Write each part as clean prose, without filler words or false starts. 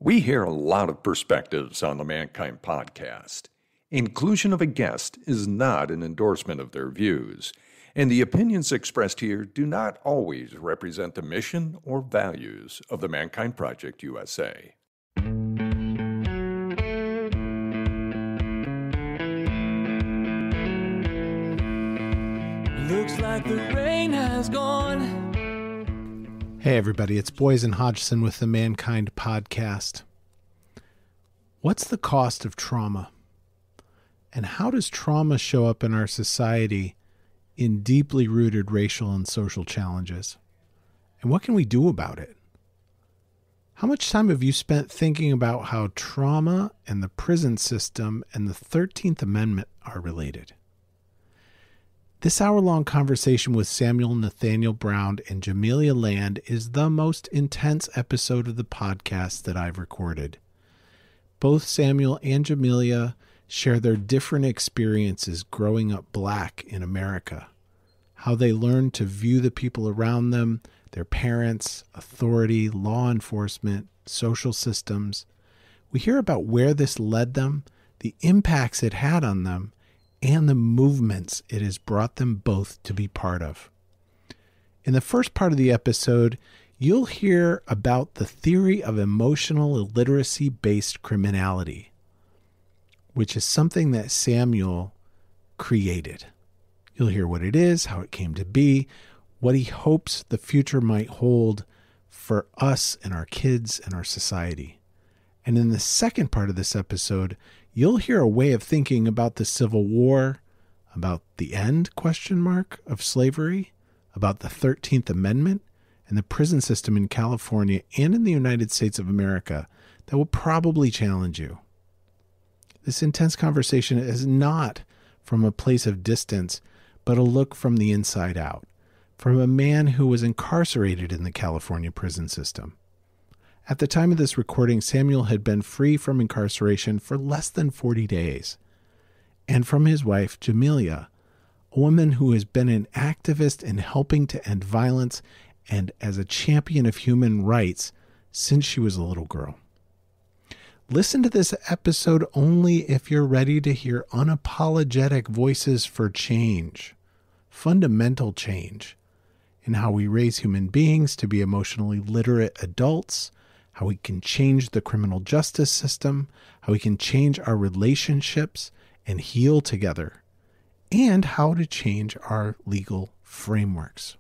We hear a lot of perspectives on the Mankind podcast. Inclusion of a guest is not an endorsement of their views, and the opinions expressed here do not always represent the mission or values of the Mankind Project USA. Looks like the rain has gone. Hey everybody, it's Boysen Hodgson with the Mankind Podcast. What's the cost of trauma? And how does trauma show up in our society in deeply rooted racial and social challenges? And what can we do about it? How much time have you spent thinking about how trauma and the prison system and the 13th Amendment are related? This hour-long conversation with Samuel Nathaniel Brown and Jamilia Land is the most intense episode of the podcast that I've recorded. Both Samuel and Jamilia share their different experiences growing up Black in America, how they learned to view the people around them, their parents, authority, law enforcement, social systems. We hear about where this led them, the impacts it had on them, and the movements it has brought them both to be part of. In the first part of the episode, you'll hear about the theory of emotional illiteracy-based criminality, which is something that Samuel created. You'll hear what it is, how it came to be, what he hopes the future might hold for us and our kids and our society. And in the second part of this episode, you'll hear a way of thinking about the Civil War, about the end, of slavery, about the 13th Amendment, and the prison system in California and in the United States of America that will probably challenge you. This intense conversation is not from a place of distance, but a look from the inside out, from a man who was incarcerated in the California prison system. At the time of this recording, Samuel had been free from incarceration for less than 40 days. And from his wife, Jamilia, a woman who has been an activist in helping to end violence and as a champion of human rights since she was a little girl. Listen to this episode only if you're ready to hear unapologetic voices for change, fundamental change, in how we raise human beings to be emotionally literate adults, how we can change the criminal justice system, how we can change our relationships and heal together, and how to change our legal frameworks.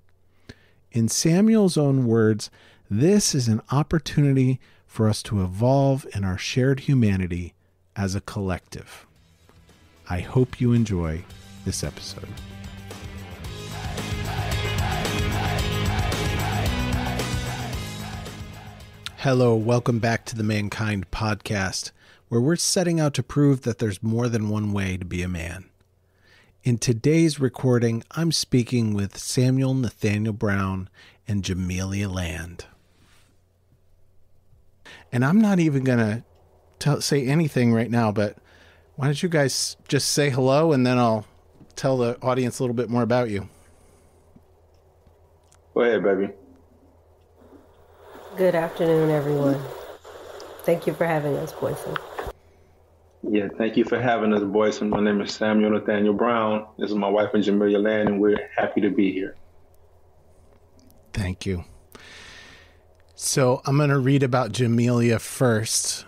In Samuel's own words, this is an opportunity for us to evolve in our shared humanity as a collective. I hope you enjoy this episode. Hello, welcome back to the Mankind Podcast, where we're setting out to prove that there's more than one way to be a man. In today's recording, I'm speaking with Samuel Nathaniel Brown and Jamilia Land. And I'm not even going to say anything right now, but why don't you guys just say hello, and then I'll tell the audience a little bit more about you. Go ahead, baby. Good afternoon, everyone. Thank you for having us, Boysen. Yeah, thank you for having us, Boysen. My name is Samuel Nathaniel Brown. This is my wife and Jamilia Land, and we're happy to be here. Thank you. So I'm going to read about Jamilia first.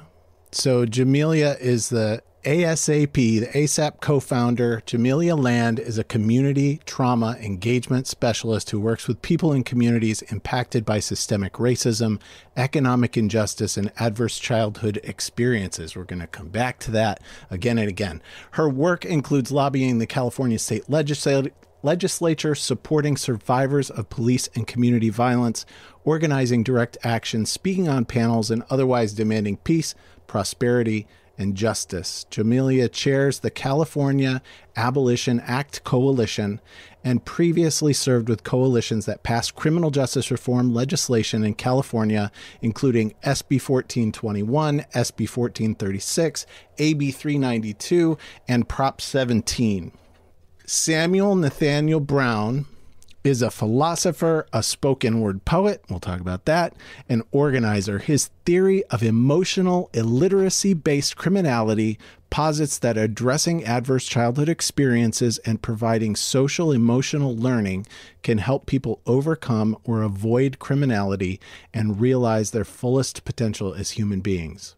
So Jamilia is the ASAP co-founder. Jamilia Land is a community trauma engagement specialist who works with people in communities impacted by systemic racism, economic injustice, and adverse childhood experiences. We're going to come back to that again and again. Her work includes lobbying the California state legislature, supporting survivors of police and community violence, organizing direct action, speaking on panels, and otherwise demanding peace, prosperity, and justice. Jamilia chairs the California Abolition Act Coalition and previously served with coalitions that passed criminal justice reform legislation in California, including SB 1421, SB 1436, AB 392, and Prop 17. Samuel Nathaniel Brown is a philosopher, a spoken word poet, we'll talk about that, an organizer. His theory of emotional illiteracy-based criminality posits that addressing adverse childhood experiences and providing social emotional learning can help people overcome or avoid criminality and realize their fullest potential as human beings.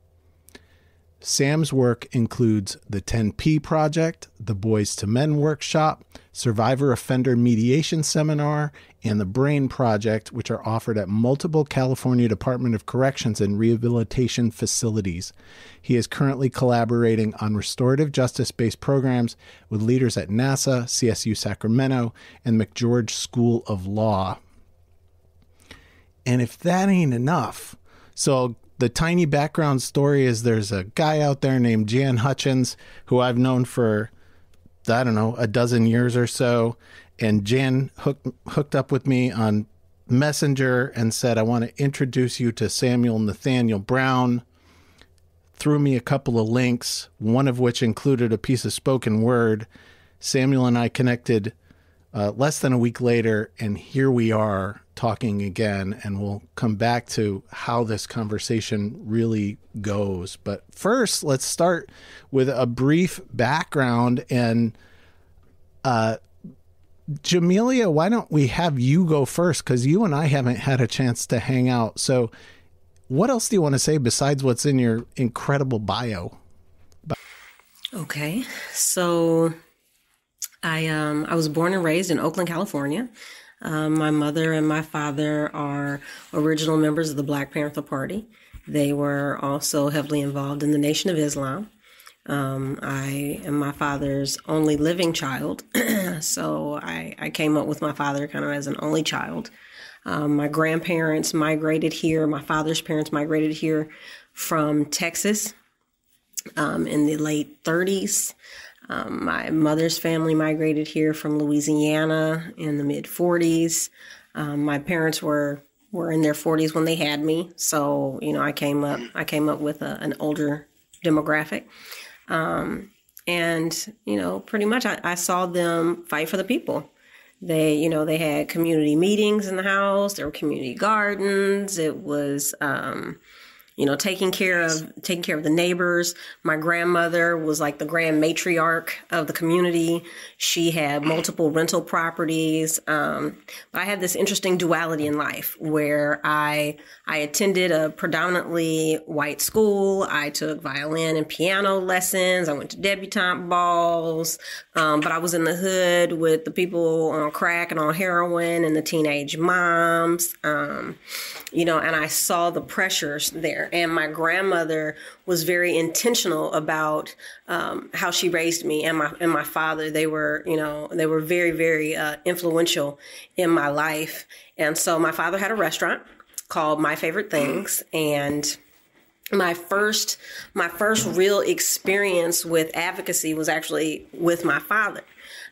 Sam's work includes the 10P Project, the Boys to Men Workshop, Survivor Offender Mediation Seminar, and the Brain Project, which are offered at multiple California Department of Corrections and Rehabilitation facilities. He is currently collaborating on restorative justice-based programs with leaders at NASA, CSU Sacramento, and McGeorge School of Law. And if that ain't enough, so the tiny background story is there's a guy out there named Jan Hutchins who I've known for, I don't know, a dozen years or so. And Jan hooked up with me on Messenger and said, I want to introduce you to Nathaniel Brown. Threw me a couple of links, one of which included a piece of spoken word. Samuel and I connected less than a week later, and here we are talking again, and we'll come back to how this conversation really goes. But first, let's start with a brief background. And Jamilia, why don't we have you go first? Because you and I haven't had a chance to hang out. So what else do you want to say besides what's in your incredible bio? Okay, so I was born and raised in Oakland, California. My mother and my father are original members of the Black Panther Party. They were also heavily involved in the Nation of Islam. I am my father's only living child, so I came up with my father kind of as an only child. My grandparents migrated here. My father's parents migrated here from Texas in the late 30s. My mother's family migrated here from Louisiana in the mid 40s. My parents were in their 40s when they had me. So, you know, I came up with an older demographic. And, you know, pretty much I saw them fight for the people. They had community meetings in the house. There were community gardens. It was, taking care of the neighbors. My grandmother was like the grand matriarch of the community. She had multiple rental properties. But I had this interesting duality in life where I attended a predominantly white school. I took violin and piano lessons. I went to debutante balls. But I was in the hood with the people on crack and on heroin and the teenage moms. And I saw the pressures there. And my grandmother was very intentional about how she raised me, and my father. They were very, very influential in my life. And so my father had a restaurant called My Favorite Things, and my first real experience with advocacy was actually with my father.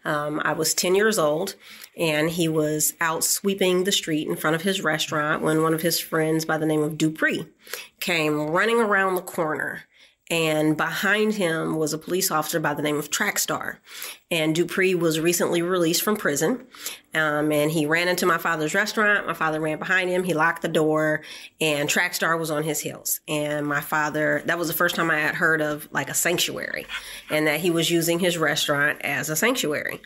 I was 10 years old, and he was out sweeping the street in front of his restaurant when one of his friends by the name of Dupree came running around the corner. And behind him was a police officer by the name of Trackstar. And Dupree was recently released from prison. And he ran into my father's restaurant. My father ran behind him. He locked the door, and Trackstar was on his heels. And my father, that was the first time I had heard of like a sanctuary, and that he was using his restaurant as a sanctuary.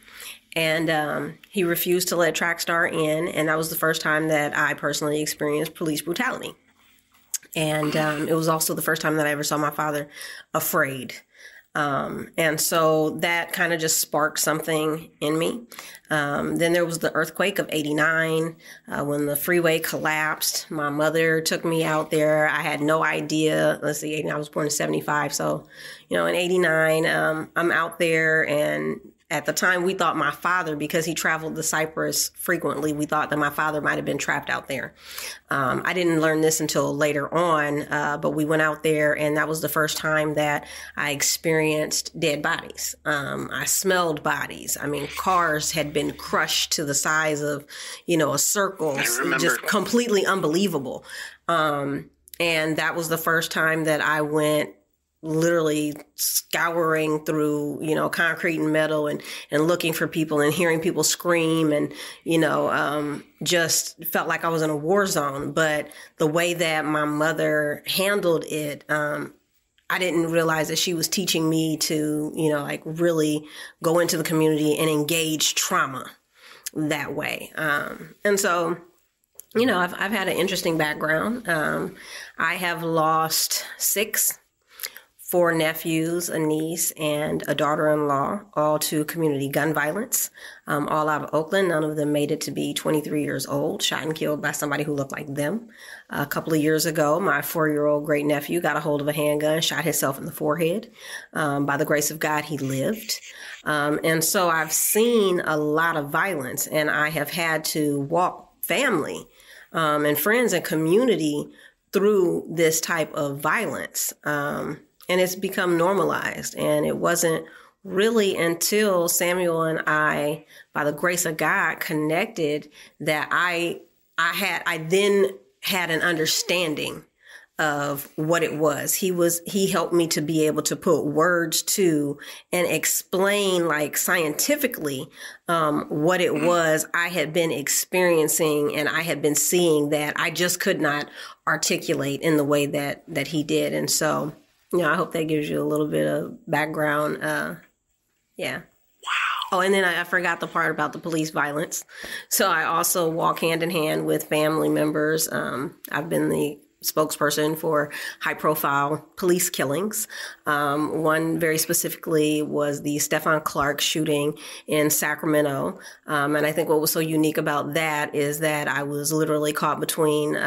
And he refused to let Trackstar in. And that was the first time that I personally experienced police brutality. And it was also the first time that I ever saw my father afraid. And so that kind of just sparked something in me. Then there was the earthquake of '89 when the freeway collapsed. My mother took me out there. I had no idea. Let's see, I was born in '75. So, in '89, I'm out there, and at the time, we thought my father, because he traveled to Cyprus frequently, we thought that my father might have been trapped out there. I didn't learn this until later on, but we went out there, and that was the first time that I experienced dead bodies. I smelled bodies. I mean, cars had been crushed to the size of, a circle. Just completely unbelievable. And that was the first time that I went literally scouring through, concrete and metal and looking for people and hearing people scream and, just felt like I was in a war zone. But the way that my mother handled it, I didn't realize that she was teaching me to, really go into the community and engage trauma that way. And so, I've had an interesting background. I have lost 4 nephews, a niece, and a daughter-in-law, all to community gun violence, all out of Oakland. None of them made it to be 23 years old, shot and killed by somebody who looked like them. A couple of years ago, my 4-year-old great nephew got a hold of a handgun, shot himself in the forehead. By the grace of God, he lived. And so I've seen a lot of violence, and I have had to walk family and friends and community through this type of violence. And it's become normalized. And it wasn't really until Samuel and I, by the grace of God, connected that I then had an understanding of what it was. He helped me to be able to put words to and explain scientifically what it was I had been experiencing and I had been seeing that I just could not articulate in the way that he did. And so, I hope that gives you a little bit of background. Yeah. Wow. Oh, and then I forgot the part about the police violence. So I also walk hand in hand with family members. I've been the spokesperson for high profile police killings. One very specifically was the Stephon Clark shooting in Sacramento. And I think what was so unique about that is that I was literally caught between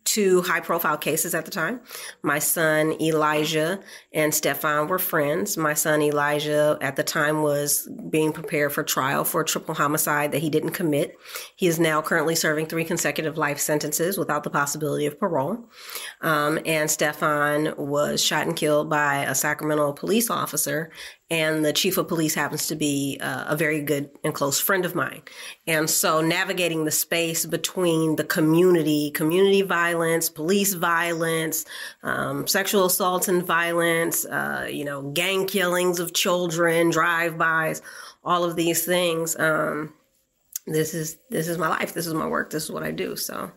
2 high-profile cases at the time. My son Elijah and Stephon were friends. My son Elijah at the time was being prepared for trial for a triple homicide that he didn't commit. He is now currently serving 3 consecutive life sentences without the possibility of parole. And Stephon was shot and killed by a Sacramento police officer. And the chief of police happens to be a very good and close friend of mine. And so navigating the space between the community violence, police violence, sexual assaults and violence, gang killings of children, drive-bys, all of these things. This is my life. This is my work. This is what I do. So.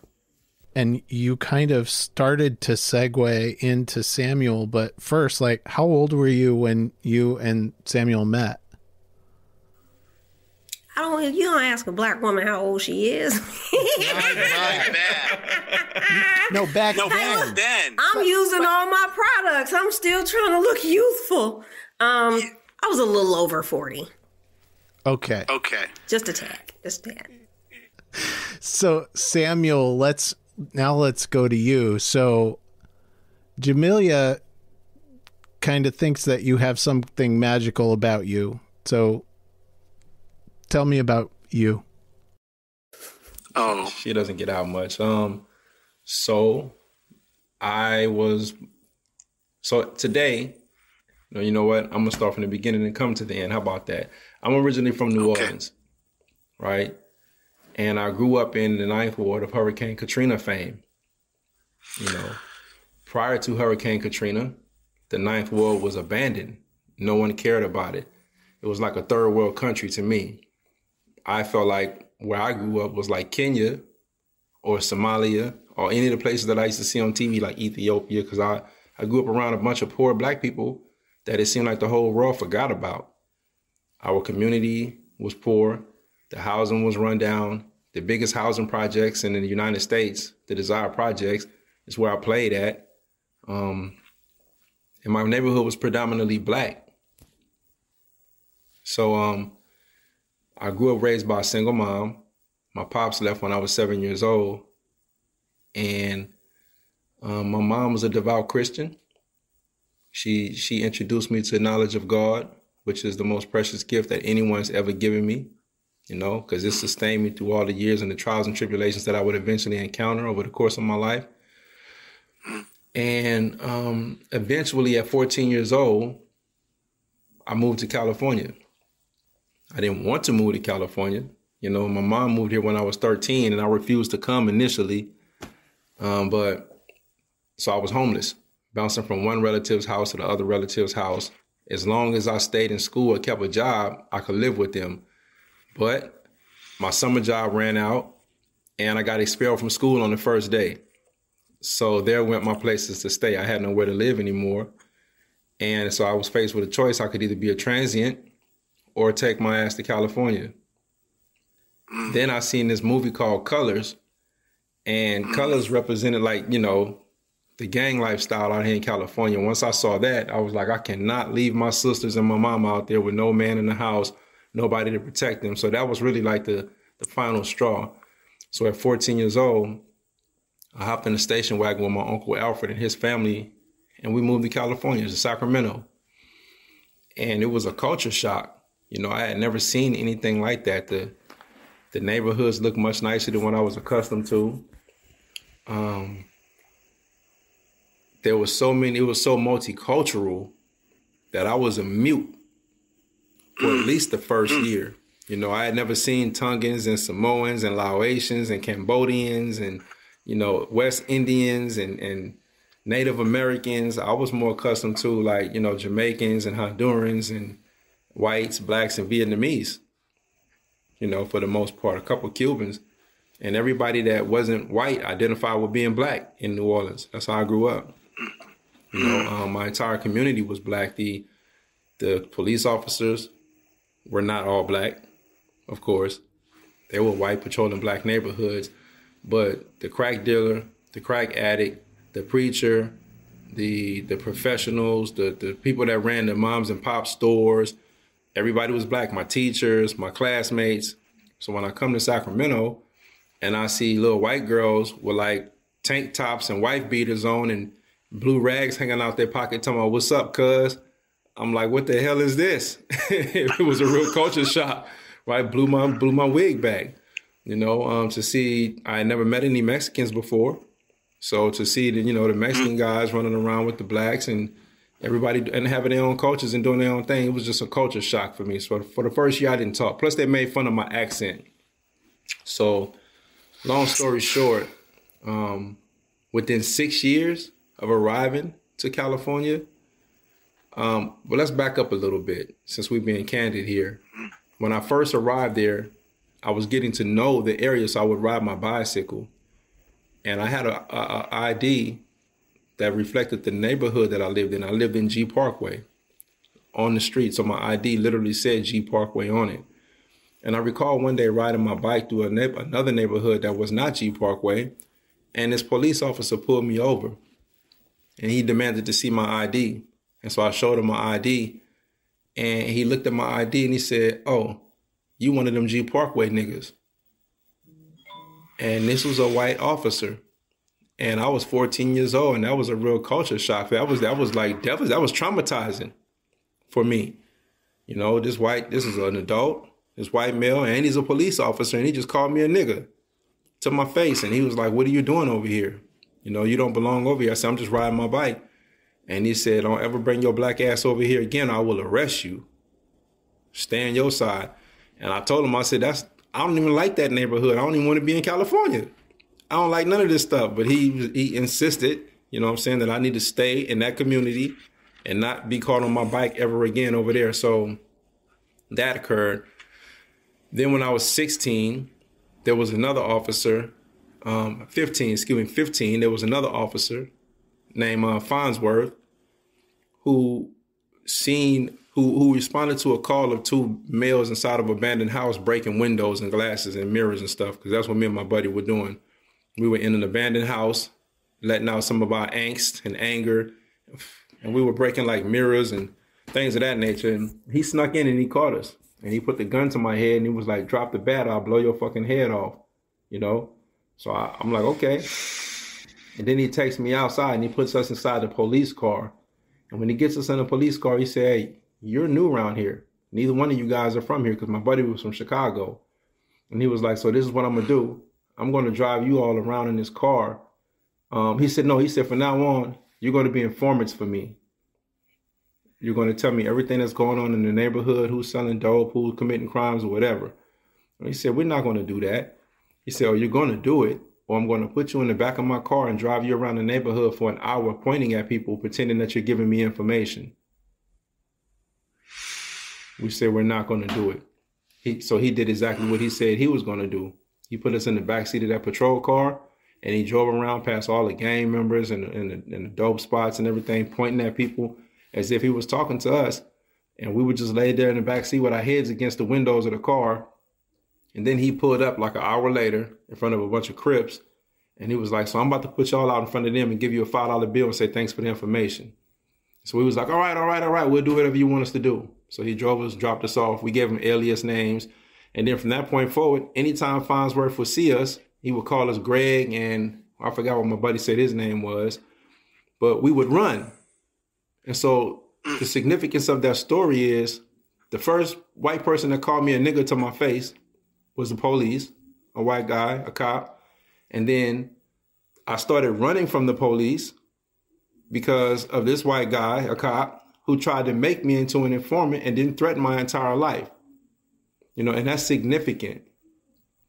And you kind of started to segue into Samuel, but first, how old were you when you and Samuel met? You don't ask a black woman how old she is. Back then. I'm using all my products. I'm still trying to look youthful. I was a little over 40. Okay. Just a tad. So Samuel, let's go to you. So Jamilia kind of thinks that you have something magical about you. So tell me about you. Oh, she doesn't get out much. So today, you know what? I'm going to start from the beginning and come to the end. How about that? I'm originally from New Orleans, right? And I grew up in the 9th Ward of Hurricane Katrina fame. Prior to Hurricane Katrina, the 9th Ward was abandoned. No one cared about it. It was like a third world country to me. I felt like where I grew up was like Kenya or Somalia or any of the places that I used to see on TV like Ethiopia, because I grew up around a bunch of poor black people that it seemed like the whole world forgot about. Our community was poor. The housing was run down. The biggest housing projects in the United States, the Desire Projects, is where I played at. And my neighborhood was predominantly black. So I grew up raised by a single mom. My pops left when I was 7 years old. And my mom was a devout Christian. She introduced me to the knowledge of God, which is the most precious gift that anyone's ever given me. Because it sustained me through all the years and the trials and tribulations that I would eventually encounter over the course of my life. And eventually at 14 years old, I moved to California. I didn't want to move to California. My mom moved here when I was 13 and I refused to come initially. So I was homeless, bouncing from one relative's house to the other relative's house. As long as I stayed in school or kept a job, I could live with them. But my summer job ran out and I got expelled from school on the first day. So there went my places to stay. I had nowhere to live anymore. And so I was faced with a choice. I could either be a transient or take my ass to California. Then I seen this movie called Colors, and Colors represented, like, you know, the gang lifestyle out here in California. Once I saw that, I was like, I cannot leave my sisters and my mom out there with no man in the house, nobody to protect them. So that was really like the final straw. So at 14 years old, I hopped in the station wagon with my Uncle Alfred and his family, and we moved to California, to Sacramento. And it was a culture shock. You know, I had never seen anything like that. The neighborhoods looked much nicer than what I was accustomed to. There was so many, it was so multicultural that I was a mute for at least the first year. You know, I had never seen Tongans and Samoans and Laotians and Cambodians and, you know, West Indians and Native Americans. I was more accustomed to, like, you know, Jamaicans and Hondurans and whites, blacks, and Vietnamese, you know, for the most part, a couple Cubans. And everybody that wasn't white identified with being black in New Orleans. That's how I grew up. You know, my entire community was black. The police officers were not all black, of course. They were white patrolling black neighborhoods. But the crack dealer, the crack addict, the preacher, the professionals, the people that ran the moms and pop stores, everybody was black. My teachers, my classmates. So when I come to Sacramento and I see little white girls with like tank tops and wife beaters on and blue rags hanging out their pocket talking about, what's up, cuz? I'm like, what the hell is this? It was a real culture shock, right? Blew my wig back. You know, to see, I had never met any Mexicans before. So to see the, you know, the Mexican guys running around with the blacks and everybody and having their own cultures and doing their own thing, it was just a culture shock for me. So for the first year, I didn't talk. Plus, they made fun of my accent. So long story short, within 6 years of arriving to California, but let's back up a little bit since we've been candid here. When I first arrived there, I was getting to know the area, so I would ride my bicycle. And I had a ID that reflected the neighborhood that I lived in. I lived in G Parkway on the street, so my ID literally said G Parkway on it. And I recall one day riding my bike through another neighborhood that was not G Parkway, and this police officer pulled me over, and he demanded to see my ID. And so I showed him my ID, and he looked at my ID and he said, "Oh, you one of them G Parkway niggas." And this was a white officer. And I was 14 years old, and that was a real culture shock. That was traumatizing for me. You know, this is an adult, this white male, and he's a police officer, and he just called me a nigga to my face. And he was like, "What are you doing over here? You know, you don't belong over here." I said, "I'm just riding my bike." And he said, "Don't ever bring your black ass over here again. I will arrest you. Stay on your side." And I told him, I said, I don't even like that neighborhood. I don't even want to be in California. I don't like none of this stuff. But he insisted, you know what I'm saying, that I need to stay in that community and not be caught on my bike ever again over there. So that occurred. Then when I was 16, there was another officer, 15, there was another officer named Farnsworth who responded to a call of two males inside of an abandoned house breaking windows and glasses and mirrors and stuff, because that's what me and my buddy were doing. We were in an abandoned house, letting out some of our angst and anger, and we were breaking like mirrors and things of that nature. And he snuck in and he caught us. And he put the gun to my head and he was like, "Drop the bat, I'll blow your fucking head off," you know? So I'm like, okay. And then he takes me outside and he puts us inside the police car. And when he gets us in the police car, he said, "Hey, you're new around here. Neither one of you guys are from here," because my buddy was from Chicago. And he was like, "So this is what I'm going to do. I'm going to drive you all around in this car." He said, "From now on, you're going to be informants for me. You're going to tell me everything that's going on in the neighborhood, who's selling dope, who's committing crimes or whatever." And he said, "We're not going to do that." He said, "Oh, you're going to do it. or I'm going to put you in the back of my car and drive you around the neighborhood for an hour pointing at people, pretending that you're giving me information. We said we're not going to do it. So he did exactly what he said he was going to do. He put us in the backseat of that patrol car, and he drove around past all the gang members and the dope spots and everything, pointing at people as if he was talking to us. And we would just lay there in the backseat with our heads against the windows of the car. And then he pulled up like an hour later in front of a bunch of Crips. And he was like, so I'm about to put y'all out in front of them and give you a $5 bill and say, thanks for the information. So we was like, all right. We'll do whatever you want us to do. So he drove us, dropped us off. We gave him alias names. And then from that point forward, anytime Farnsworth would see us, he would call us Greg, and I forgot what my buddy said his name was, but we would run. And so the significance of that story is the first white person that called me a nigger to my face was the police, a white guy, a cop. And then I started running from the police because of this white guy, a cop, who tried to make me into an informant and didn't threaten my entire life. You know, and that's significant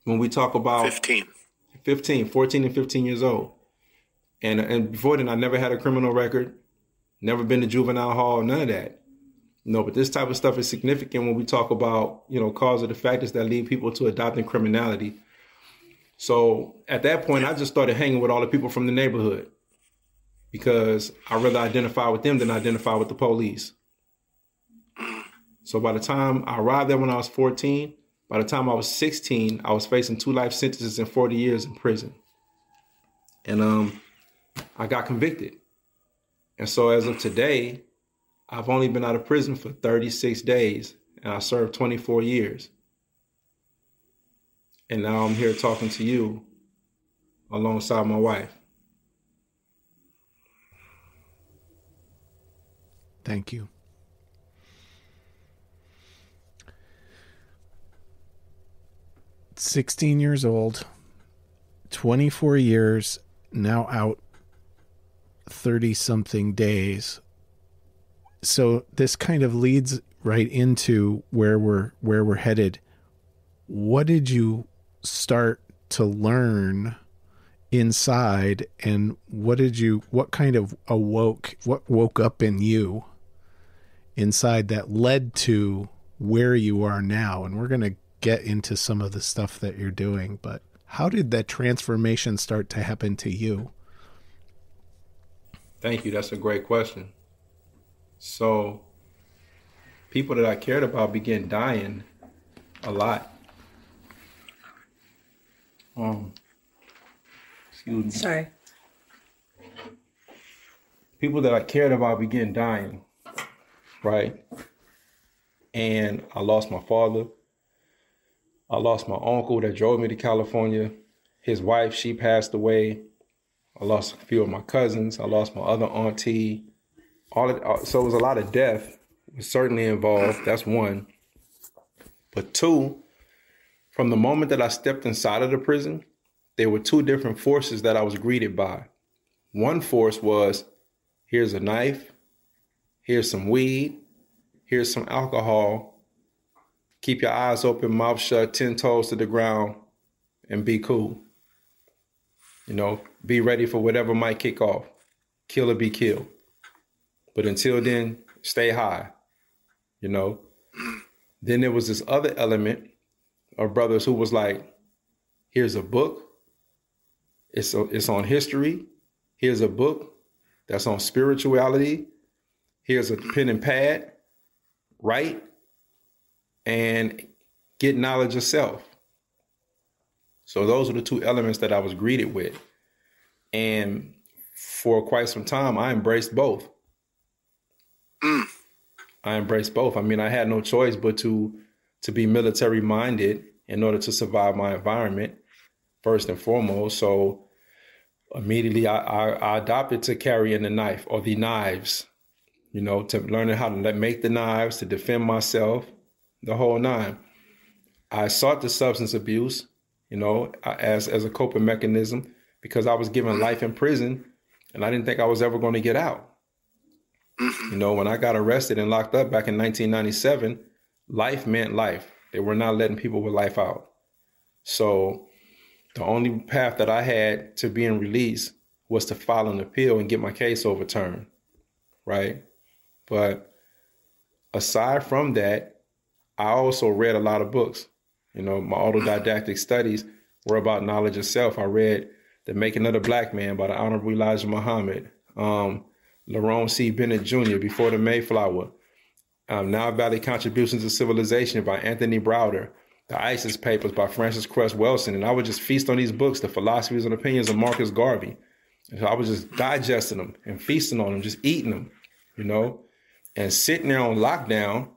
when we talk about 14 and 15 years old. And before then, I never had a criminal record, never been to juvenile hall, none of that. No, but this type of stuff is significant when we talk about, you know, causative factors that lead people to adopting criminality. So at that point, I just started hanging with all the people from the neighborhood because I'd rather identify with them than identify with the police. So by the time I arrived there when I was 14, by the time I was 16, I was facing 2 life sentences and 40 years in prison. And I got convicted. And so as of today, I've only been out of prison for 36 days, and I served 24 years. And now I'm here talking to you alongside my wife. Thank you. "16 years old, 24 years, now out 30-something days." So this kind of leads right into where we're headed. What did you start to learn inside, and what woke up in you inside that led to where you are now? And we're going to get into some of the stuff that you're doing, but how did that transformation start to happen to you? Thank you. That's a great question. So people that I cared about began dying a lot. Excuse me. Sorry. People that I cared about began dying, right? And I lost my father. I lost my uncle that drove me to California. His wife, she passed away. I lost a few of my cousins. I lost my other auntie. So it was a lot of death. It was certainly involved. That's one. But two, from the moment that I stepped inside of the prison, there were two different forces that I was greeted by. One force was, here's a knife, here's some weed, here's some alcohol. Keep your eyes open, mouth shut, 10 toes to the ground, and be cool. You know, be ready for whatever might kick off. Kill or be killed. But until then, stay high, you know. Then there was this other element of brothers who was like, here's a book. It's on history. Here's a book that's on spirituality. Here's a pen and pad. Write and get knowledge of self. So those are the two elements that I was greeted with. And for quite some time, I embraced both. I embraced both. I mean, I had no choice but to be military minded in order to survive my environment, first and foremost. So immediately I adopted to carrying the knife or the knives, you know, to learning how to make the knives, to defend myself, the whole nine. I sought the substance abuse, you know, as a coping mechanism because I was given life in prison and I didn't think I was ever going to get out. You know, when I got arrested and locked up back in 1997, life meant life. They were not letting people with life out. So The only path that I had to being released was to file an appeal and get my case overturned, right? But aside from that, I also read a lot of books. You know, my autodidactic studies were about knowledge of self. I read The Making of the Black Man by the Honorable Elijah Muhammad, Lerone C. Bennett Jr., Before the Mayflower, Now Valley Contributions to Civilization by Anthony Browder, The ISIS Papers by Francis Cress Welsing. And I would just feast on these books, The Philosophies and Opinions of Marcus Garvey. And so I was just digesting them and feasting on them, just eating them, you know, and sitting there on lockdown,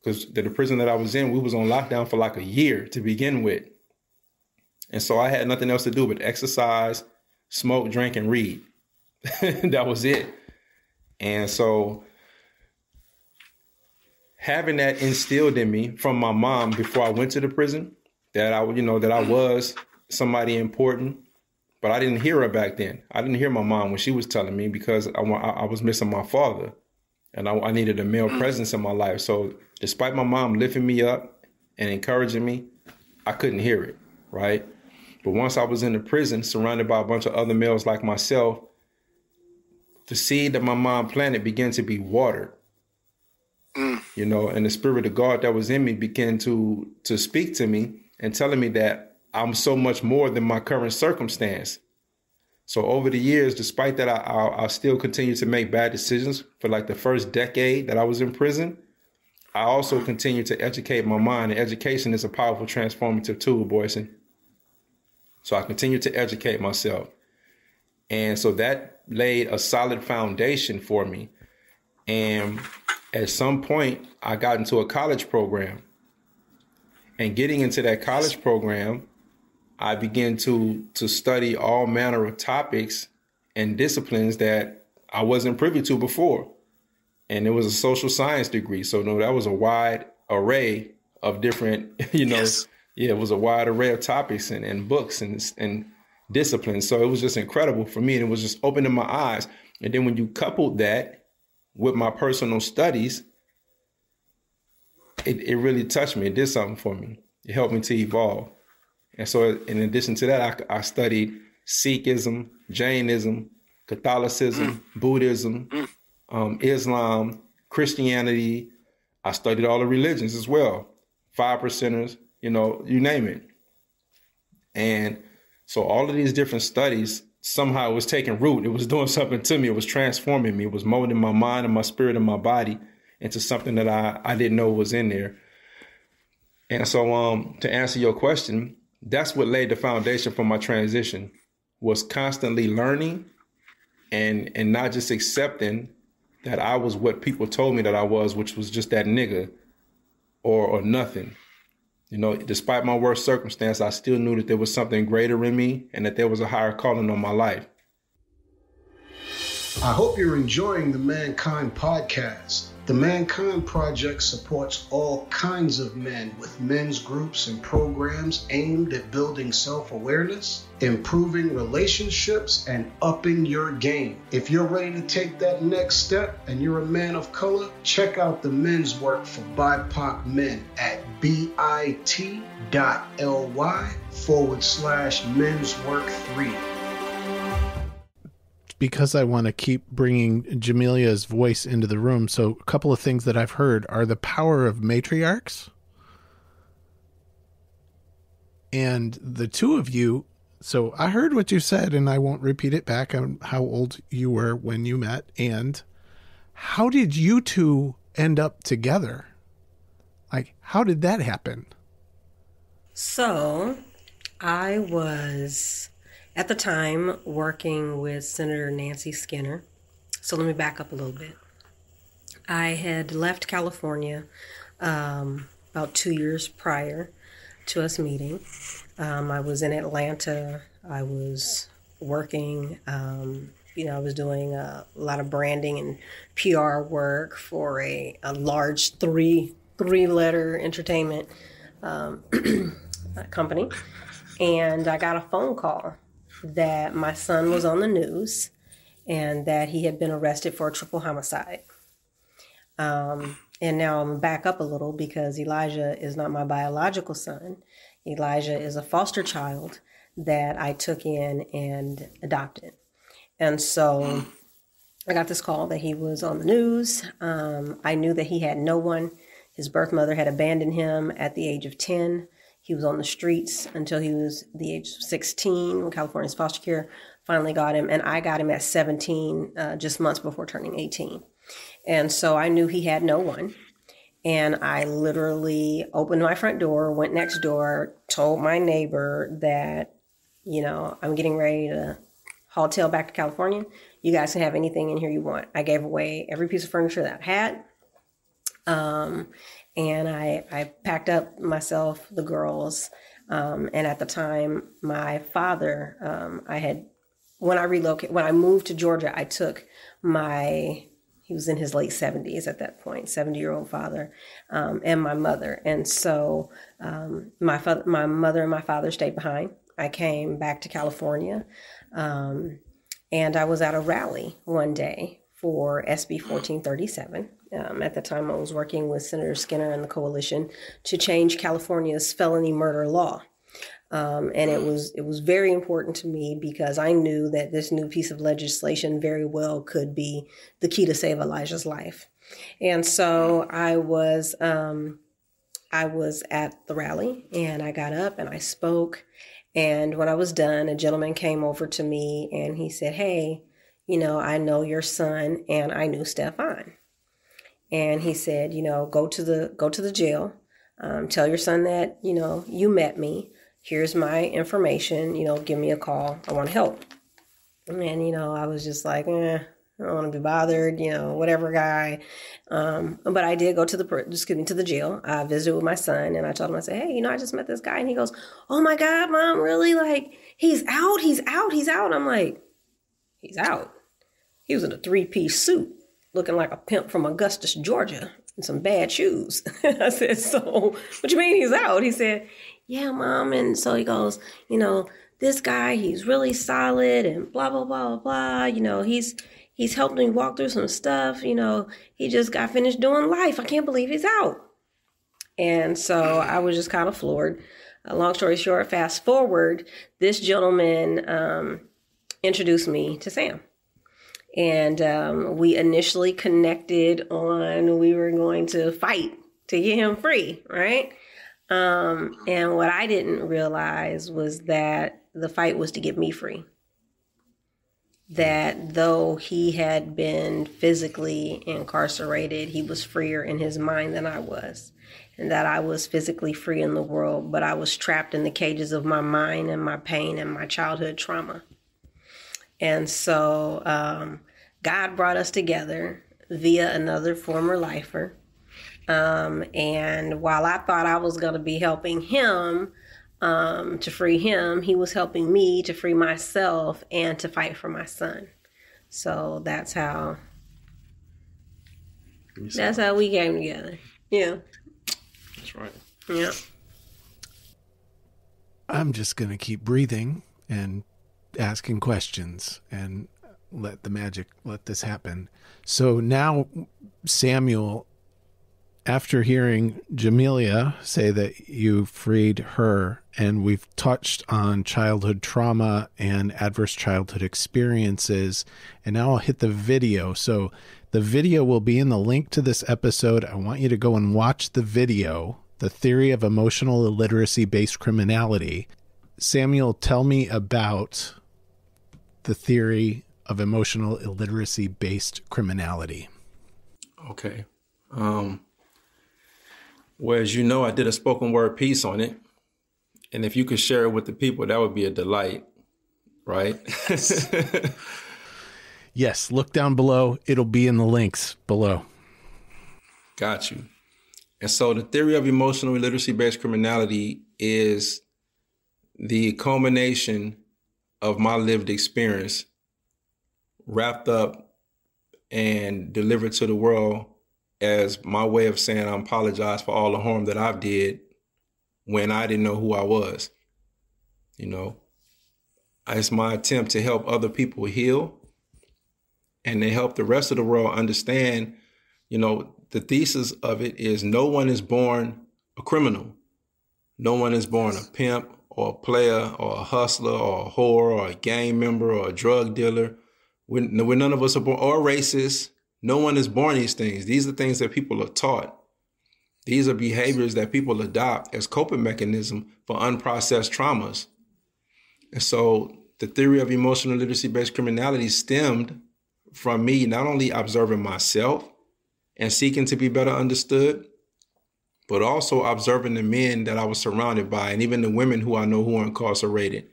because the prison that I was in, we was on lockdown for like a year to begin with. And so I had nothing else to do but exercise, smoke, drink, and read. That was it. And so having that instilled in me from my mom before I went to the prison, that I was somebody important, but I didn't hear her back then. I didn't hear my mom when she was telling me, because I was missing my father, and I needed a male presence in my life. So despite my mom lifting me up and encouraging me, I couldn't hear it, right? But once I was in the prison, surrounded by a bunch of other males like myself, the seed that my mom planted began to be watered. You know, and the Spirit of God that was in me began to speak to me and telling me that I'm so much more than my current circumstance. So over the years, despite that, I still continue to make bad decisions. For like the first decade that I was in prison, I also continue to educate my mind. And education is a powerful transformative tool, Boyson. So I continue to educate myself. And so that laid a solid foundation for me. And at some point, I got into a college program. And getting into that college program, I began to study all manner of topics and disciplines that I wasn't privy to before. And it was a social science degree. So no, that was a wide array of different, yes. Yeah, it was a wide array of topics and books and disciplines. So it was just incredible for me. And it was just opening my eyes. And then when you coupled that with my personal studies, it really touched me. It did something for me. It helped me to evolve. And so in addition to that, I studied Sikhism, Jainism, Catholicism, Buddhism, Islam, Christianity. I studied all the religions as well. 5%ers, you name it. And so all of these different studies, somehow it was taking root. It was doing something to me. It was transforming me. It was molding my mind and my spirit and my body into something that I didn't know was in there. And so to answer your question, that's what laid the foundation for my transition, was constantly learning and not just accepting that I was what people told me that I was, which was just that nigga or nothing. Despite my worst circumstance, I still knew that there was something greater in me and that there was a higher calling on my life. I hope you're enjoying the Mankind Podcast. The Mankind Project supports all kinds of men with men's groups and programs aimed at building self-awareness, improving relationships, and upping your game. If you're ready to take that next step and you're a man of color, check out the men's work for BIPOC men at bit.ly/menswork3. Because I want to keep bringing Jamilia's voice into the room. So a couple of things that I've heard are the power of matriarchs. And the two of you, so I heard what you said, and I won't repeat it back on how old you were when you met. And how did you two end up together? Like, how did that happen? So I was, at the time, working with Senator Nancy Skinner. So let me back up a little bit. I had left California about 2 years prior to us meeting. I was in Atlanta. I was working, I was doing a lot of branding and PR work for a large three-letter entertainment company. And I got a phone call that my son was on the news and that he had been arrested for a triple homicide. And now I'm back up a little because Elijah is not my biological son. Elijah is a foster child that I took in and adopted. And so I got this call that he was on the news. I knew that he had no one. His birth mother had abandoned him at the age of 10. He was on the streets until he was the age of 16 when California's foster care finally got him. And I got him at 17, just months before turning 18. And so I knew he had no one. And I literally opened my front door, went next door, told my neighbor that, you know, I'm getting ready to haul tail back to California. You guys can have anything in here you want. I gave away every piece of furniture that I had. And I packed up myself, the girls. And at the time, my father, when I moved to Georgia, I took he was in his late 70s at that point, 70-year-old father, and my mother. And so my mother and my father stayed behind. I came back to California, and I was at a rally one day for SB 1437. At the time, I was working with Senator Skinner and the coalition to change California's felony murder law. And it was very important to me because I knew that this new piece of legislation very well could be the key to save Elijah's life. And so I was at the rally, and I got up and I spoke. And when I was done, a gentleman came over to me and he said, "Hey, you know, I know your son and I knew Stefan." And he said, you know, go to the jail, tell your son that, you know, you met me. Here's my information, you know, give me a call. I want to help. And, you know, I was just like, I don't want to be bothered, you know, whatever guy. But I did go to the jail. I visited with my son and I told him, I said, "Hey, you know, I just met this guy." And he goes, "Oh my God, Mom, really? Like, he's out. I'm like, he's out. He was in a 3-piece suit looking like a pimp from Augusta, Georgia, and some bad shoes." I said, "So what you mean he's out?" He said, "Yeah, Mom." And so he goes, "You know, this guy, he's really solid and blah, blah, blah, blah, blah. You know, he's helped me walk through some stuff. You know, he just got finished doing life. I can't believe he's out." And so I was just kind of floored. Long story short, fast forward, this gentleman introduced me to Sam. And we initially connected on we were going to fight to get him free, right? And what I didn't realize was that the fight was to get me free. That though he had been physically incarcerated, he was freer in his mind than I was. And that I was physically free in the world, but I was trapped in the cages of my mind and my pain and my childhood trauma. And so God brought us together via another former lifer. And while I thought I was going to be helping him to free him, he was helping me to free myself and to fight for my son. So that's how we came together. Yeah. That's right. Yeah. I'm just going to keep breathing and asking questions and let this happen. So now, Samuel, after hearing Jamilia say that you freed her, and we've touched on childhood trauma and adverse childhood experiences, and now I'll hit the video. So the video will be in the link to this episode. I want you to go and watch the video, The Theory of Emotional Illiteracy-Based Criminality. Samuel, tell me about the theory of emotional illiteracy-based criminality. Okay. Well, as you know, I did a spoken word piece on it. And if you could share it with the people, that would be a delight, right? Yes, look down below. It'll be in the links below. Got you. And so the theory of emotional illiteracy-based criminality is the culmination of my lived experience wrapped up and delivered to the world as my way of saying I apologize for all the harm that I've did when I didn't know who I was. You know, it's my attempt to help other people heal and to help the rest of the world understand, you know, the thesis of it is no one is born a criminal. No one is born a pimp or a player or a hustler or a whore or a gang member or a drug dealer. We're none of us are born, or racist. No one is born these things. These are things that people are taught. These are behaviors that people adopt as coping mechanism for unprocessed traumas. And so the theory of emotional literacy-based criminality stemmed from me not only observing myself and seeking to be better understood, but also observing the men that I was surrounded by and even the women who I know who are incarcerated,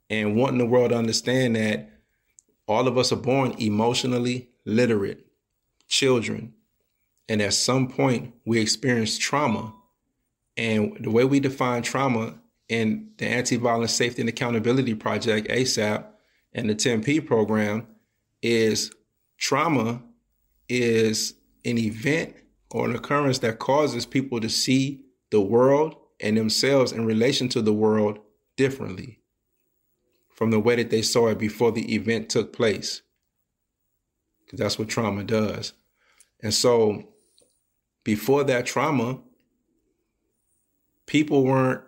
and wanting the world to understand that all of us are born emotionally literate children. And at some point we experience trauma. And the way we define trauma in the Anti-Violence Safety and Accountability Project, ASAP, and the 10P program is trauma is an event or an occurrence that causes people to see the world and themselves in relation to the world differently from the way that they saw it before the event took place. Because that's what trauma does. And so before that trauma, people weren't,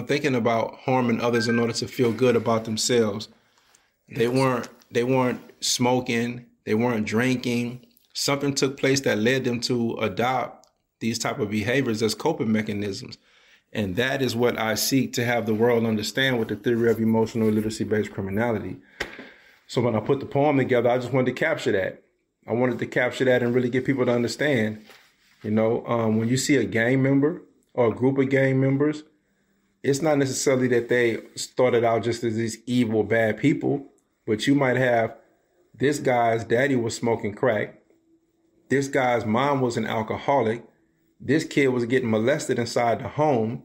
thinking about harming others in order to feel good about themselves. They weren't smoking, they weren't drinking. Something took place that led them to adopt these type of behaviors as coping mechanisms. And that is what I seek to have the world understand with the theory of emotional literacy-based criminality. So when I put the poem together, I just wanted to capture that. I wanted to capture that and really get people to understand, when you see a gang member or a group of gang members, it's not necessarily that they started out just as these evil, bad people, but you might have this guy's daddy was smoking crack. This guy's mom was an alcoholic. This kid was getting molested inside the home.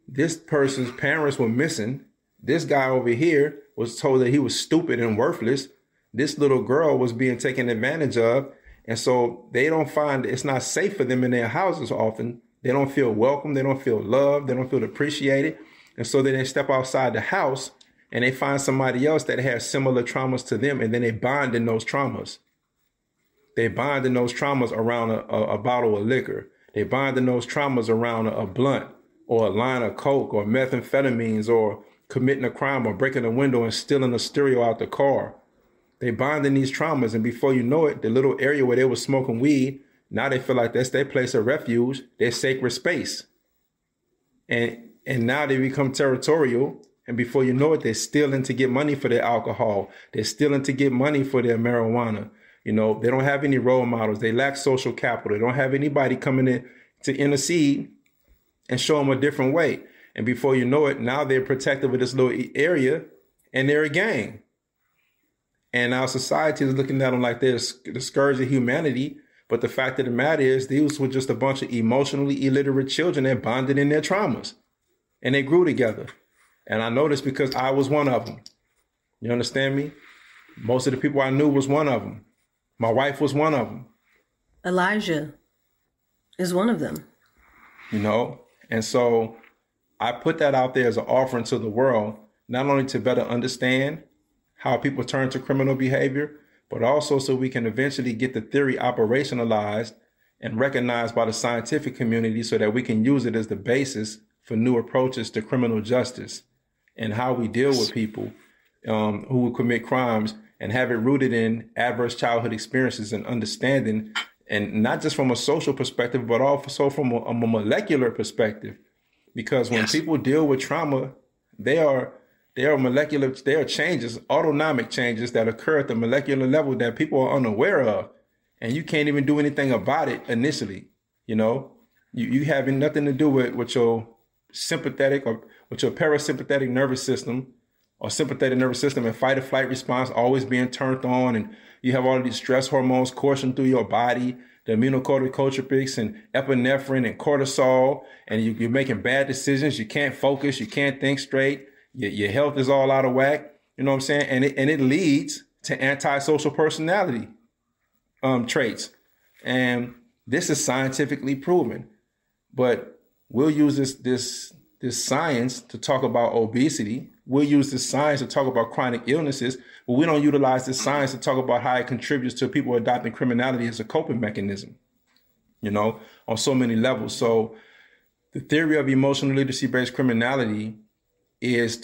This person's parents were missing. This guy over here was told that he was stupid and worthless. This little girl was being taken advantage of. And so they don't find it's not safe for them in their houses often. They don't feel welcome. They don't feel loved. They don't feel appreciated. And so then they step outside the house and they find somebody else that has similar traumas to them. And then they bond in those traumas. They bond in those traumas around a bottle of liquor. They bond in those traumas around a blunt or a line of coke or methamphetamines or committing a crime or breaking a window and stealing a stereo out the car. They bond in these traumas, and before you know it, the little area where they were smoking weed, now they feel like that's their place of refuge, their sacred space. And now they become territorial, and before you know it, they're stealing to get money for their alcohol. They're stealing to get money for their marijuana. They don't have any role models. They lack social capital. They don't have anybody coming in to intercede and show them a different way. And before you know it, now they're protective of this little area and they're a gang. And our society is looking at them like they're the scourge of humanity. But the fact of the matter is these were just a bunch of emotionally illiterate children that bonded in their traumas. And they grew together. And I know this because I was one of them. You understand me? Most of the people I knew was one of them. My wife was one of them. Elijah is one of them. And so I put that out there as an offering to the world, not only to better understand how people turn to criminal behavior, but also so we can eventually get the theory operationalized and recognized by the scientific community so that we can use it as the basis for new approaches to criminal justice and how we deal with people who commit crimes, and have it rooted in adverse childhood experiences and understanding, and not just from a social perspective, but also from a molecular perspective. Because when people deal with trauma, they are changes, autonomic changes that occur at the molecular level that people are unaware of. And you can't even do anything about it initially. You having nothing to do with your sympathetic or with your parasympathetic nervous system or sympathetic nervous system and fight or flight response always being turned on, and you have all of these stress hormones coursing through your body, the immunocorticotropics and epinephrine and cortisol, and you're making bad decisions. You can't focus. You can't think straight. Your health is all out of whack. You know what I'm saying? And it leads to antisocial personality traits. And this is scientifically proven. But we'll use this science to talk about obesity. We'll use this science to talk about chronic illnesses, but we don't utilize this science to talk about how it contributes to people adopting criminality as a coping mechanism, on so many levels. So the theory of emotional literacy-based criminality is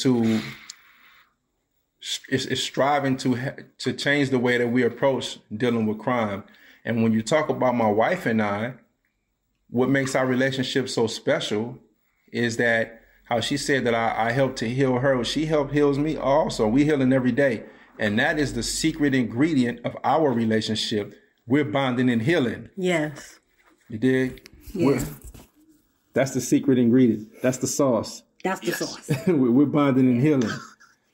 striving to change the way that we approach dealing with crime. And when you talk about my wife and I, what makes our relationship so special is that how she said that I helped to heal her. She helped heals me also. We healing every day. And that is the secret ingredient of our relationship. We're bonding and healing. Yes. You dig? Yeah. That's the secret ingredient. That's the sauce. That's the sauce. We're bonding and healing.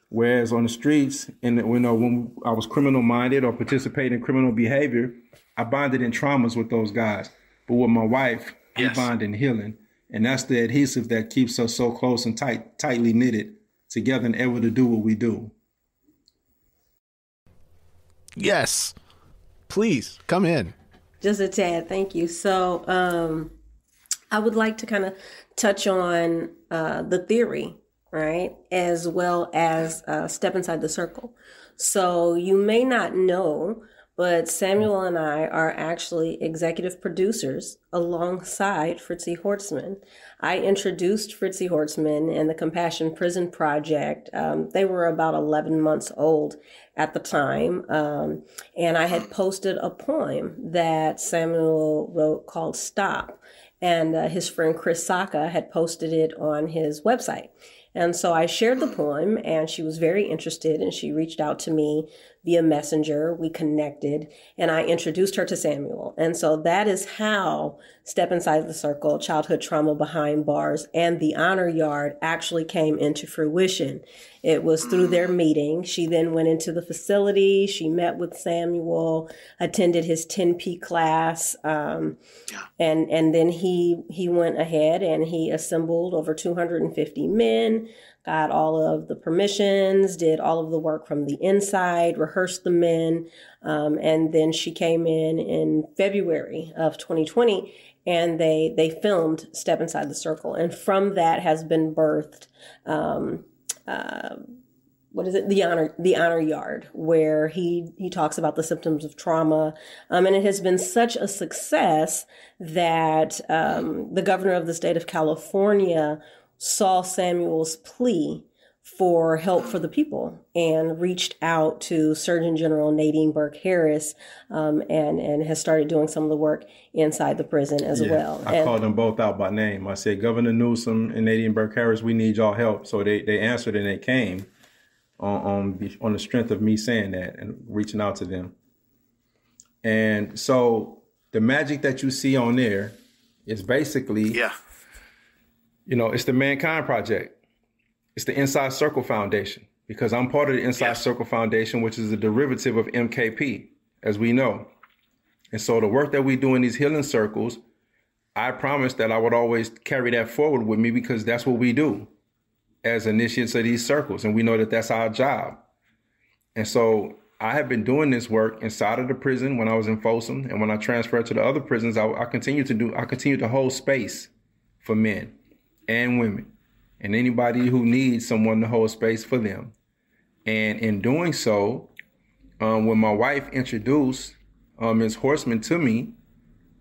Whereas on the streets, and when I was criminal minded or participating in criminal behavior, I bonded in traumas with those guys. But with my wife, we bond in healing. And that's the adhesive that keeps us so close and tightly knitted together and able to do what we do. Yes. Please, come in. Just a tad, thank you. So I would like to kind of touch on the theory, right, as well as step inside the circle. So you may not know, but Samuel and I are actually executive producers alongside Fritzie Hortzman. I introduced Fritzie Hortzman and the Compassion Prison Project. They were about 11 months old at the time. And I had posted a poem that Samuel wrote called Stop. And his friend Chris Saka had posted it on his website. And so I shared the poem, and she was very interested, and she reached out to me via Messenger. We connected, and I introduced her to Samuel. And so that is how Step Inside the Circle, Childhood Trauma Behind Bars, and the Honor Yard actually came into fruition. It was through their meeting. She then went into the facility. She met with Samuel, attended his 10P class, and then he went ahead and he assembled over 250 men, got all of the permissions, did all of the work from the inside, rehearsed the men, and then she came in February of 2020, and they filmed Step Inside the Circle, and from that has been birthed the Honor Yard, where he talks about the symptoms of trauma. And it has been such a success that the governor of the state of California saw Samuel's plea for help for the people and reached out to Surgeon General Nadine Burke-Harris and has started doing some of the work inside the prison as well. I called them both out by name. I said, Governor Newsom and Nadine Burke-Harris, we need y'all help. So they answered and they came on the strength of me saying that and reaching out to them. And so the magic that you see on there is basically, it's the Mankind Project. It's the Inside Circle Foundation, because I'm part of the Inside Circle Foundation, which is a derivative of MKP, as we know. And so the work that we do in these healing circles, I promised that I would always carry that forward with me, because that's what we do as initiates of these circles. And we know that that's our job. And so I have been doing this work inside of the prison when I was in Folsom, and when I transferred to the other prisons, I continue to hold space for men and women and anybody who needs someone to hold space for them. And in doing so, when my wife introduced Ms. Hortzman to me,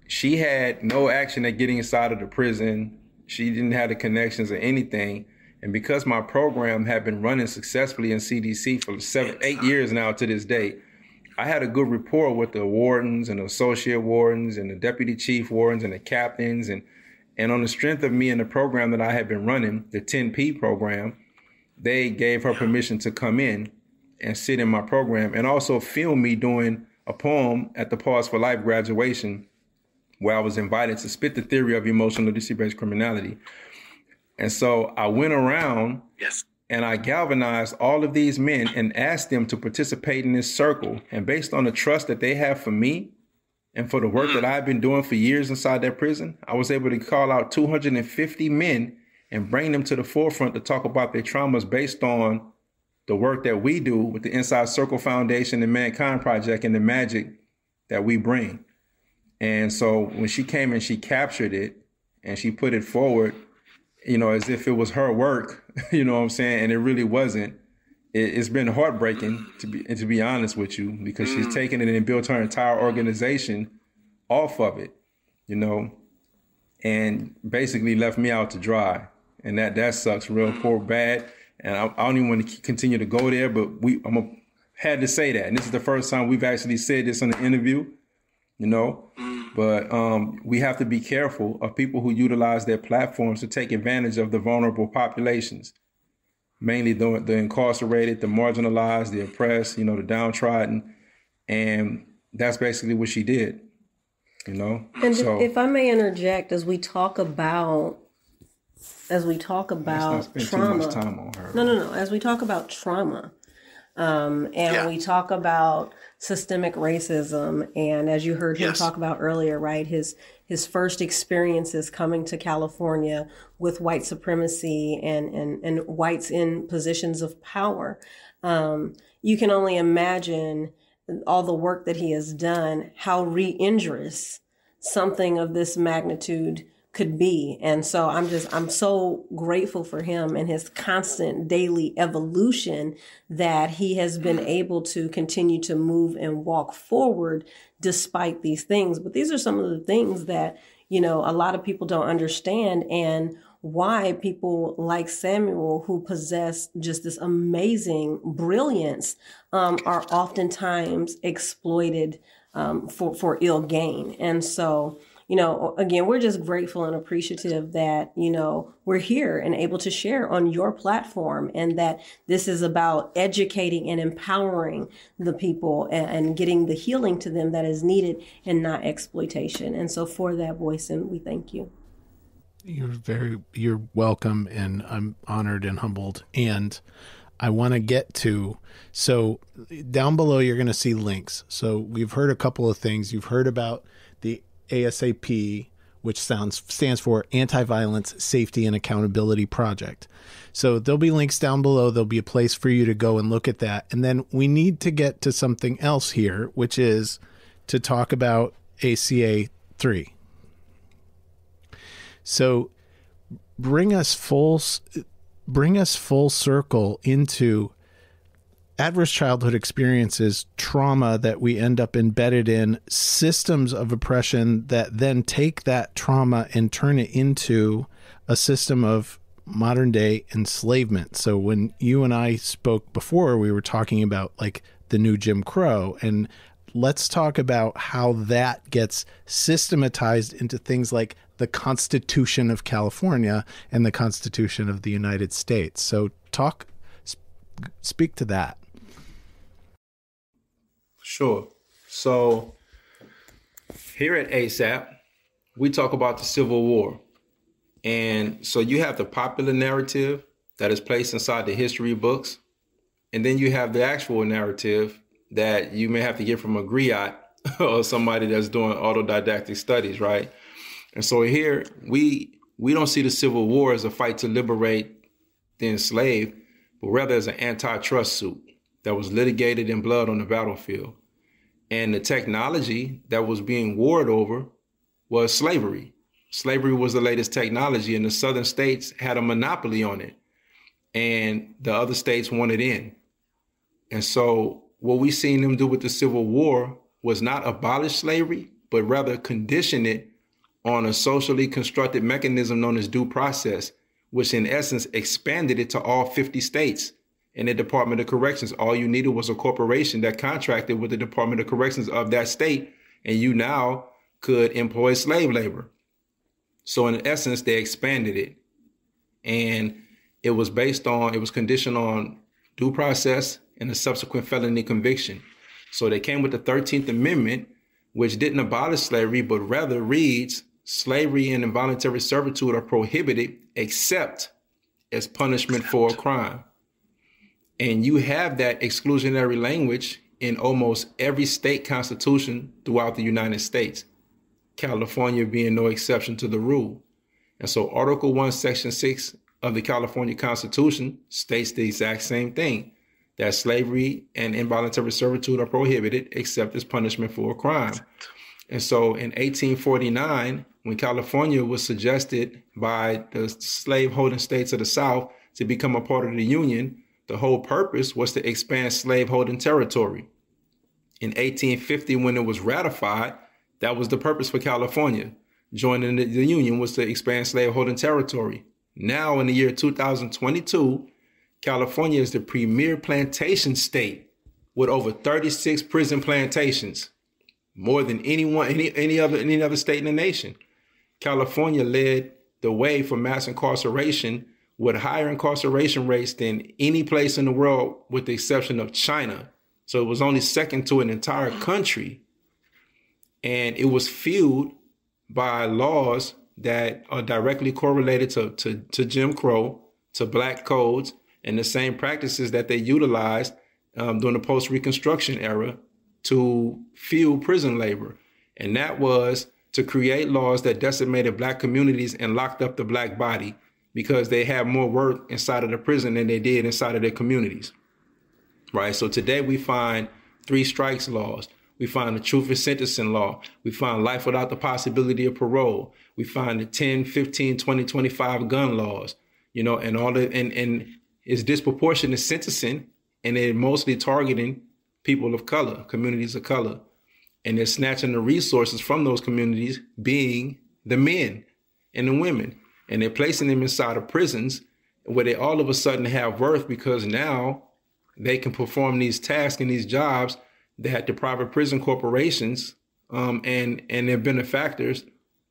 she had no action at getting inside of the prison. She didn't have the connections or anything. And because my program had been running successfully in CDC for 8 years now to this day, I had a good rapport with the wardens and the associate wardens and the deputy chief wardens and the captains. And on the strength of me and the program that I had been running, the 10P program, they gave her permission to come in and sit in my program and also film me doing a poem at the Pause for Life graduation, where I was invited to spit the theory of emotional literacy-based criminality. And so I went around and I galvanized all of these men and asked them to participate in this circle. And based on the trust that they have for me and for the work that I've been doing for years inside that prison, I was able to call out 250 men and bring them to the forefront to talk about their traumas based on the work that we do with the Inside Circle Foundation and Mankind Project and the magic that we bring. And so when she came and she captured it and she put it forward, as if it was her work, you know what I'm saying? And it really wasn't. It's been heartbreaking, to be honest with you, because she's taken it and built her entire organization off of it, and basically left me out to dry. And that sucks real poor bad. And I don't even want to continue to go there, but had to say that. And this is the first time we've actually said this in an interview, But we have to be careful of people who utilize their platforms to take advantage of the vulnerable populations, mainly the incarcerated, the marginalized, the oppressed, the downtrodden. And that's basically what she did, And so, if I may interject, as we talk about trauma. Too much time on her. No. As we talk about trauma, we talk about systemic racism, and as you heard him talk about earlier, right, his first experiences coming to California with white supremacy and whites in positions of power. You can only imagine all the work that he has done, how re-injurious something of this magnitude could be. And so I'm so grateful for him and his constant daily evolution that he has been able to continue to move and walk forward despite these things. But these are some of the things that, a lot of people don't understand, and why people like Samuel, who possess just this amazing brilliance, are oftentimes exploited for ill gain. And so, again, we're just grateful and appreciative that, we're here and able to share on your platform, and that this is about educating and empowering the people and getting the healing to them that is needed, and not exploitation. And so for that, Boyson, we thank you. You're welcome, and I'm honored and humbled. And I want to get to, so down below, you're going to see links. So we've heard a couple of things. You've heard about the ASAP, which stands for Anti-Violence, Safety, and Accountability Project. So there'll be links down below. There'll be a place for you to go and look at that. And then we need to get to something else here, which is to talk about ACA 3. So bring us full circle into adverse childhood experiences, trauma that we end up embedded in, systems of oppression that then take that trauma and turn it into a system of modern day enslavement. So when you and I spoke before, we were talking about like the new Jim Crow, and let's talk about how that gets systematized into things like the Constitution of California and the Constitution of the United States. So speak to that. Sure. So here at ASAP, we talk about the Civil War. And so you have the popular narrative that is placed inside the history books. And then you have the actual narrative that you may have to get from a griot or somebody that's doing autodidactic studies, right? And so here we don't see the Civil War as a fight to liberate the enslaved, but rather as an antitrust suit that was litigated in blood on the battlefield. And the technology that was being warred over was slavery. Slavery was the latest technology, and the southern states had a monopoly on it, and the other states wanted in. And so what we seen them do with the Civil War was not abolish slavery, but rather condition it on a socially constructed mechanism known as due process, which in essence expanded it to all 50 states. In the Department of Corrections, all you needed was a corporation that contracted with the Department of Corrections of that state, and you now could employ slave labor. So in essence, they expanded it, and it was conditioned on due process and a subsequent felony conviction. So they came with the 13th Amendment, which didn't abolish slavery, but rather reads, slavery and involuntary servitude are prohibited except as punishment for a crime. And you have that exclusionary language in almost every state constitution throughout the United States, California being no exception to the rule. And so Article 1, Section 6 of the California Constitution states the exact same thing, that slavery and involuntary servitude are prohibited except as punishment for a crime. And so in 1849, when California was suggested by the slave-holding states of the South to become a part of the Union, the whole purpose was to expand slave-holding territory. In 1850, when it was ratified, that was the purpose for California. Joining the Union was to expand slave-holding territory. Now, in the year 2022, California is the premier plantation state with over 36 prison plantations, more than any other state in the nation. California led the way for mass incarceration with higher incarceration rates than any place in the world, with the exception of China. So it was only second to an entire country. And it was fueled by laws that are directly correlated to Jim Crow, to black codes, and the same practices that they utilized during the post-Reconstruction era to fuel prison labor. And that was to create laws that decimated black communities and locked up the black body because they had more work inside of the prison than they did inside of their communities, right? So today we find 3 strikes laws. We find the truth in sentencing law. We find life without the possibility of parole. We find the 10, 15, 20, 25 gun laws, and all the, and it's disproportionate sentencing, and they're mostly targeting people of color, communities of color. And they're snatching the resources from those communities, being the men and the women. And they're placing them inside of prisons where they all of a sudden have worth because now they can perform these tasks and these jobs that the private prison corporations and their benefactors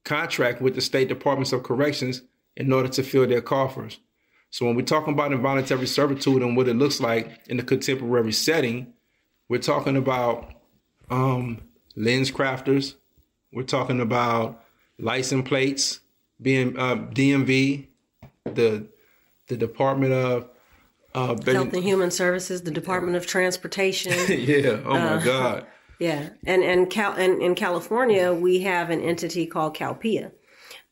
contract with the state departments of corrections in order to fill their coffers. So when we're talking about involuntary servitude and what it looks like in the contemporary setting, we're talking about lens crafters. We're talking about license plates being DMV, the Department of Health and Human Services, the Department of Transportation. Yeah. Oh my God. Yeah. And in California, we have an entity called CalPIA.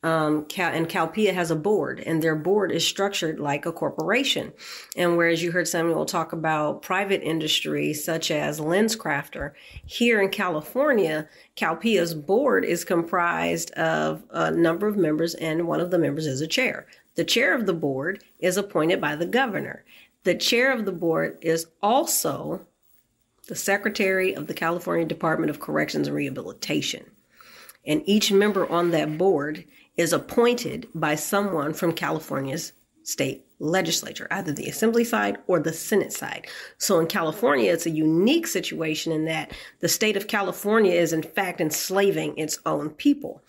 And CalPIA has a board, and their board is structured like a corporation. And whereas you heard Samuel talk about private industry, such as LensCrafter, here in California, CalPIA's board is comprised of a number of members, and one of the members is a chair. The chair of the board is appointed by the governor. The chair of the board is also the secretary of the California Department of Corrections and Rehabilitation. And each member on that board is appointed by someone from California's state legislature, either the assembly side or the Senate side. So in California, it's a unique situation in that the state of California is in fact enslaving its own people.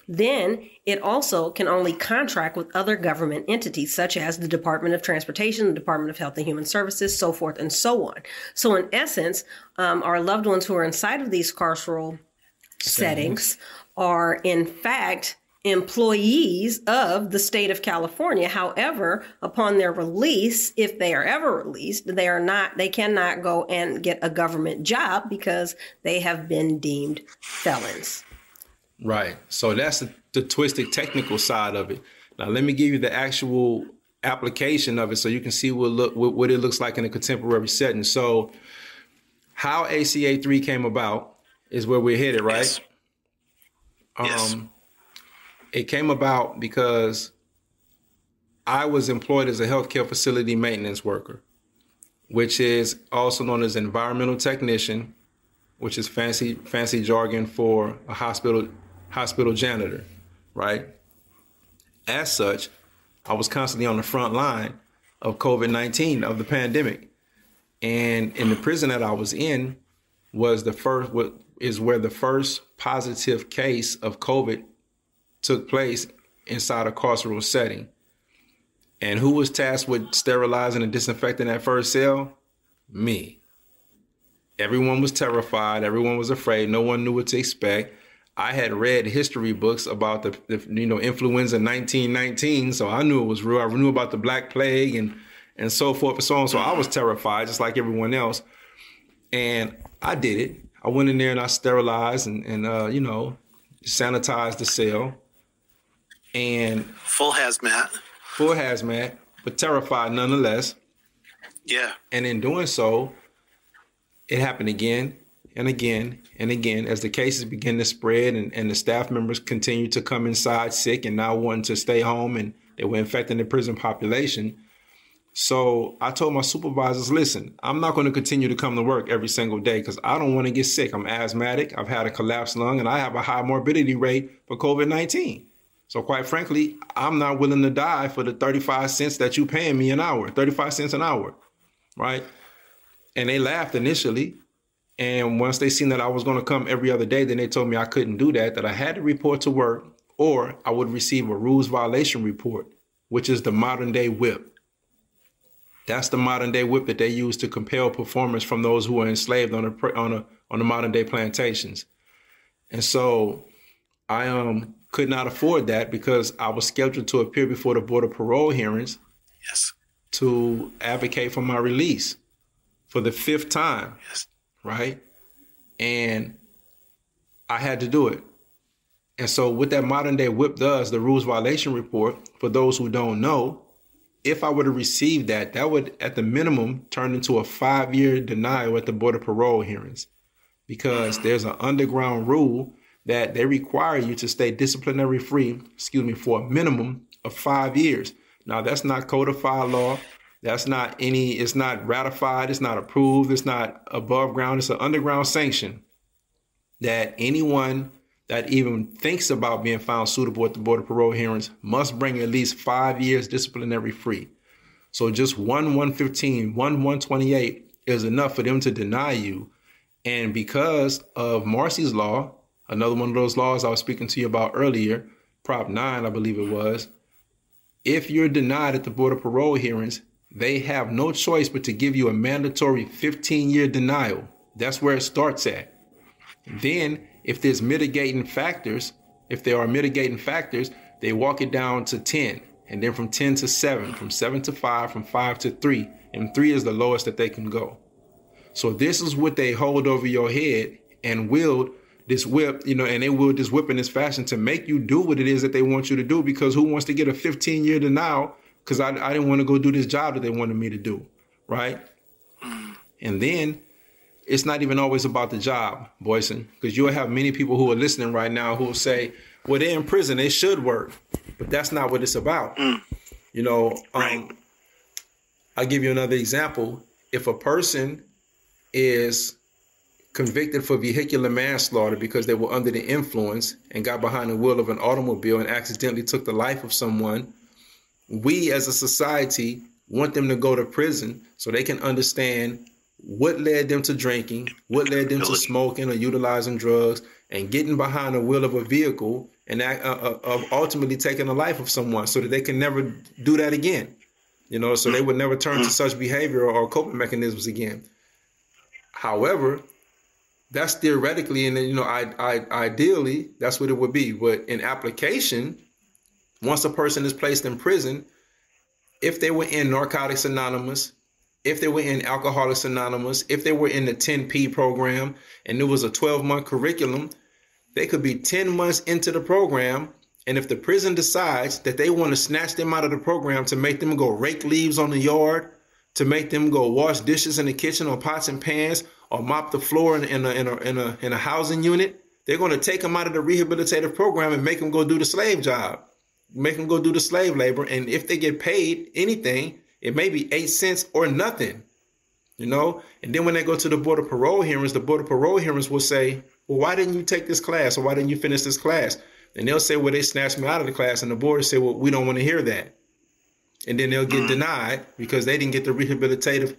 Then it also can only contract with other government entities, such as the Department of Transportation, the Department of Health and Human Services, so forth and so on. So in essence, our loved ones who are inside of these carceral settings are in fact employees of the state of California. However, upon their release, if they are ever released, they cannot go and get a government job because they have been deemed felons. Right. So that's the twisted technical side of it. Now, let me give you the actual application of it so you can see what it looks like in a contemporary setting. So how ACA 3 came about is where we're headed, right? Yes. Yes. It came about because I was employed as a healthcare facility maintenance worker, which is also known as environmental technician, which is fancy jargon for a hospital janitor, right? As such, I was constantly on the front line of COVID-19, of the pandemic. And in the prison that I was in was where the first positive case of COVID took place inside a carceral setting. And who was tasked with sterilizing and disinfecting that first cell? Me. Everyone was terrified. Everyone was afraid. No one knew what to expect. I had read history books about the influenza 1919, so I knew it was real. I knew about the Black Plague and so forth and so on. So I was terrified, just like everyone else. And I did it. I went in there and I sterilized and sanitized the cell. And full hazmat, but terrified nonetheless. Yeah. And in doing so, it happened again and again and again as the cases began to spread and the staff members continued to come inside sick and not wanting to stay home, and they were infecting the prison population. So I told my supervisors, listen, I'm not going to continue to come to work every single day because I don't want to get sick. I'm asthmatic. I've had a collapsed lung and I have a high morbidity rate for COVID-19. So quite frankly, I'm not willing to die for the 35 cents that you paying me an hour, 35 cents an hour, right? And they laughed initially. And once they seen that I was going to come every other day, then they told me I couldn't do that, that I had to report to work or I would receive a rules violation report, which is the modern day whip. That's the modern day whip that they use to compel performance from those who are enslaved on the modern day plantations. And so I could not afford that because I was scheduled to appear before the Board of Parole hearings to advocate for my release for the 5th time. Right? And I had to do it. And so what that modern day whip does, the rules violation report, for those who don't know, if I were to receive that, that would at the minimum turn into a 5-year denial at the Board of Parole hearings, because there's an underground rule that they require you to stay disciplinary free, for a minimum of 5 years. Now, that's not codified law. That's not it's not ratified, it's not approved, it's not above ground, it's an underground sanction that anyone that even thinks about being found suitable at the Board of Parole hearings must bring at least 5 years disciplinary free. So just 1/115, 1/128 is enough for them to deny you. And because of Marcy's law, another one of those laws I was speaking to you about earlier, Prop 9, I believe it was, if you're denied at the Board of Parole hearings, they have no choice but to give you a mandatory 15-year denial. That's where it starts at. Then, if there are mitigating factors, they walk it down to 10, and then from 10 to 7, from 7 to 5, from 5 to 3, and 3 is the lowest that they can go. So this is what they hold over your head and wield this whip, and they wield this whip in this fashion to make you do what it is that they want you to do, because who wants to get a 15-year denial? Because I didn't want to go do this job that they wanted me to do, right? And then it's not even always about the job, Boyson, because you'll have many people who are listening right now who will say, well, they're in prison, they should work. But that's not what it's about. I'll give you another example. If a person is convicted for vehicular manslaughter because they were under the influence and got behind the wheel of an automobile and accidentally took the life of someone, we as a society want them to go to prison so they can understand what led them to drinking, what led them to smoking or utilizing drugs, and getting behind the wheel of a vehicle and ultimately taking the life of someone, so that they can never do that again. So they would never turn to such behavior or coping mechanisms again. However, that's theoretically, and ideally, that's what it would be. But in application, once a person is placed in prison, if they were in Narcotics Anonymous, if they were in Alcoholics Anonymous, if they were in the 10P program, and it was a 12-month curriculum, they could be 10 months into the program. And if the prison decides that they want to snatch them out of the program to make them go rake leaves on the yard, to make them go wash dishes in the kitchen or pots and pans, or mop the floor in a housing unit, they're going to take them out of the rehabilitative program and make them go do the slave job. Make them go do the slave labor. And if they get paid anything, it may be 8 cents or nothing, And then when they go to the Board of Parole hearings, the Board of Parole hearings will say, well, why didn't you take this class? Or why didn't you finish this class? And they'll say, well, they snatched me out of the class. And the board will say, well, we don't want to hear that. And then they'll get denied because they didn't get the rehabilitative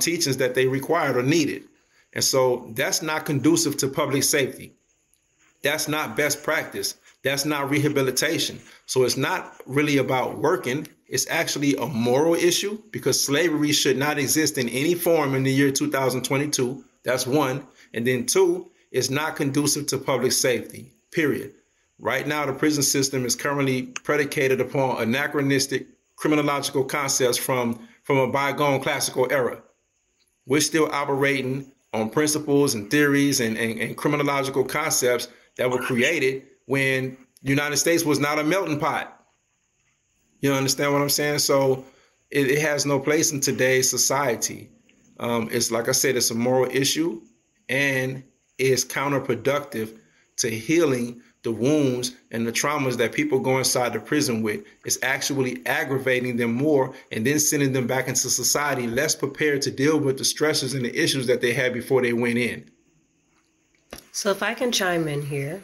teachings that they required or needed. And so that's not conducive to public safety. That's not best practice. That's not rehabilitation. So it's not really about working. It's actually a moral issue, because slavery should not exist in any form in the year 2022. That's one. And then two, it's not conducive to public safety, period. Right now, the prison system is currently predicated upon anachronistic criminological concepts from a bygone classical era. We're still operating on principles and theories and criminological concepts that were created when the United States was not a melting pot. You understand what I'm saying? So it has no place in today's society. It's like I said, it's a moral issue, and it's counterproductive to healing the wounds and the traumas that people go inside the prison with. It's actually aggravating them more and then sending them back into society less prepared to deal with the stresses and the issues that they had before they went in. So if I can chime in here.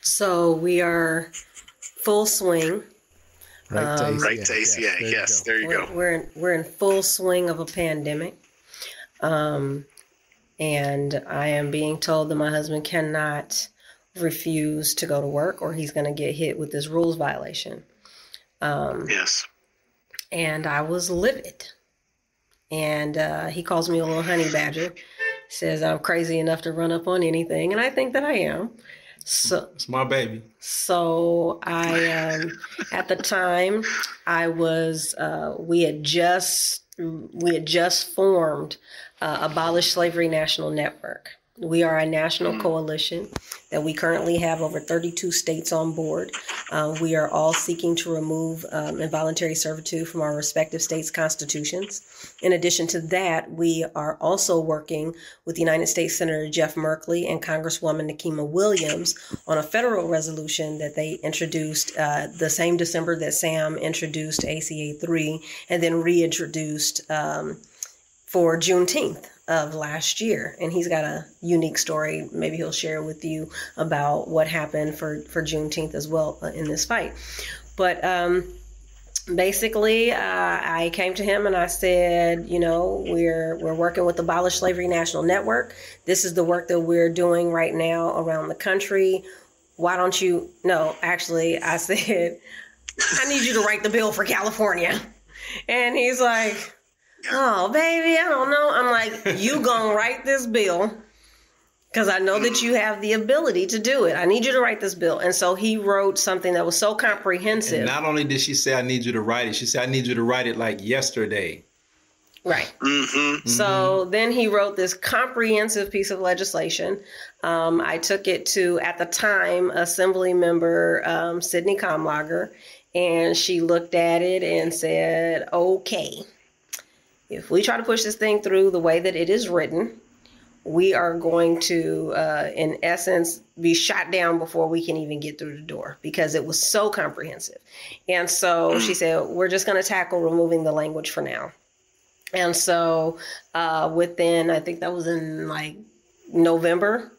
So we are full swing. Right to ACA. Right to ACA. Yes, there you go. We're in full swing of a pandemic. And I am being told that my husband cannot refuse to go to work or he's going to get hit with this rules violation. Yes. And I was livid. And he calls me a little honey badger. Says I'm crazy enough to run up on anything. And I think that I am. So It's my baby. So I, at the time, I was, we had just formed Abolish Slavery National Network. We are a national coalition that we currently have over 32 states on board. We are all seeking to remove involuntary servitude from our respective states' constitutions. In addition to that, we are also working with United States Senator Jeff Merkley and Congresswoman Nikema Williams on a federal resolution that they introduced the same December that Sam introduced ACA 3 and then reintroduced for Juneteenth of last year. And he's got a unique story. Maybe he'll share with you about what happened for Juneteenth as well in this fight. But basically, I came to him and I said, you know, we're working with Abolish Slavery National Network. This is the work that we're doing right now around the country. Why don't you? No, actually, I said, I need you to write the bill for California. And he's like, oh, baby, I don't know. I'm like, you gonna write this bill because I know that you have the ability to do it. I need you to write this bill. And so he wrote something that was so comprehensive. And not only did she say, I need you to write it, she said, I need you to write it like yesterday. Right. So then he wrote this comprehensive piece of legislation. I took it to, at the time, Assembly member Sydney Kamlager, and she looked at it and said, okay, if we try to push this thing through the way that it is written, we are going to, in essence, be shot down before we can even get through the door because it was so comprehensive. And so she said, we're just going to tackle removing the language for now. And so within, I think that was in like November,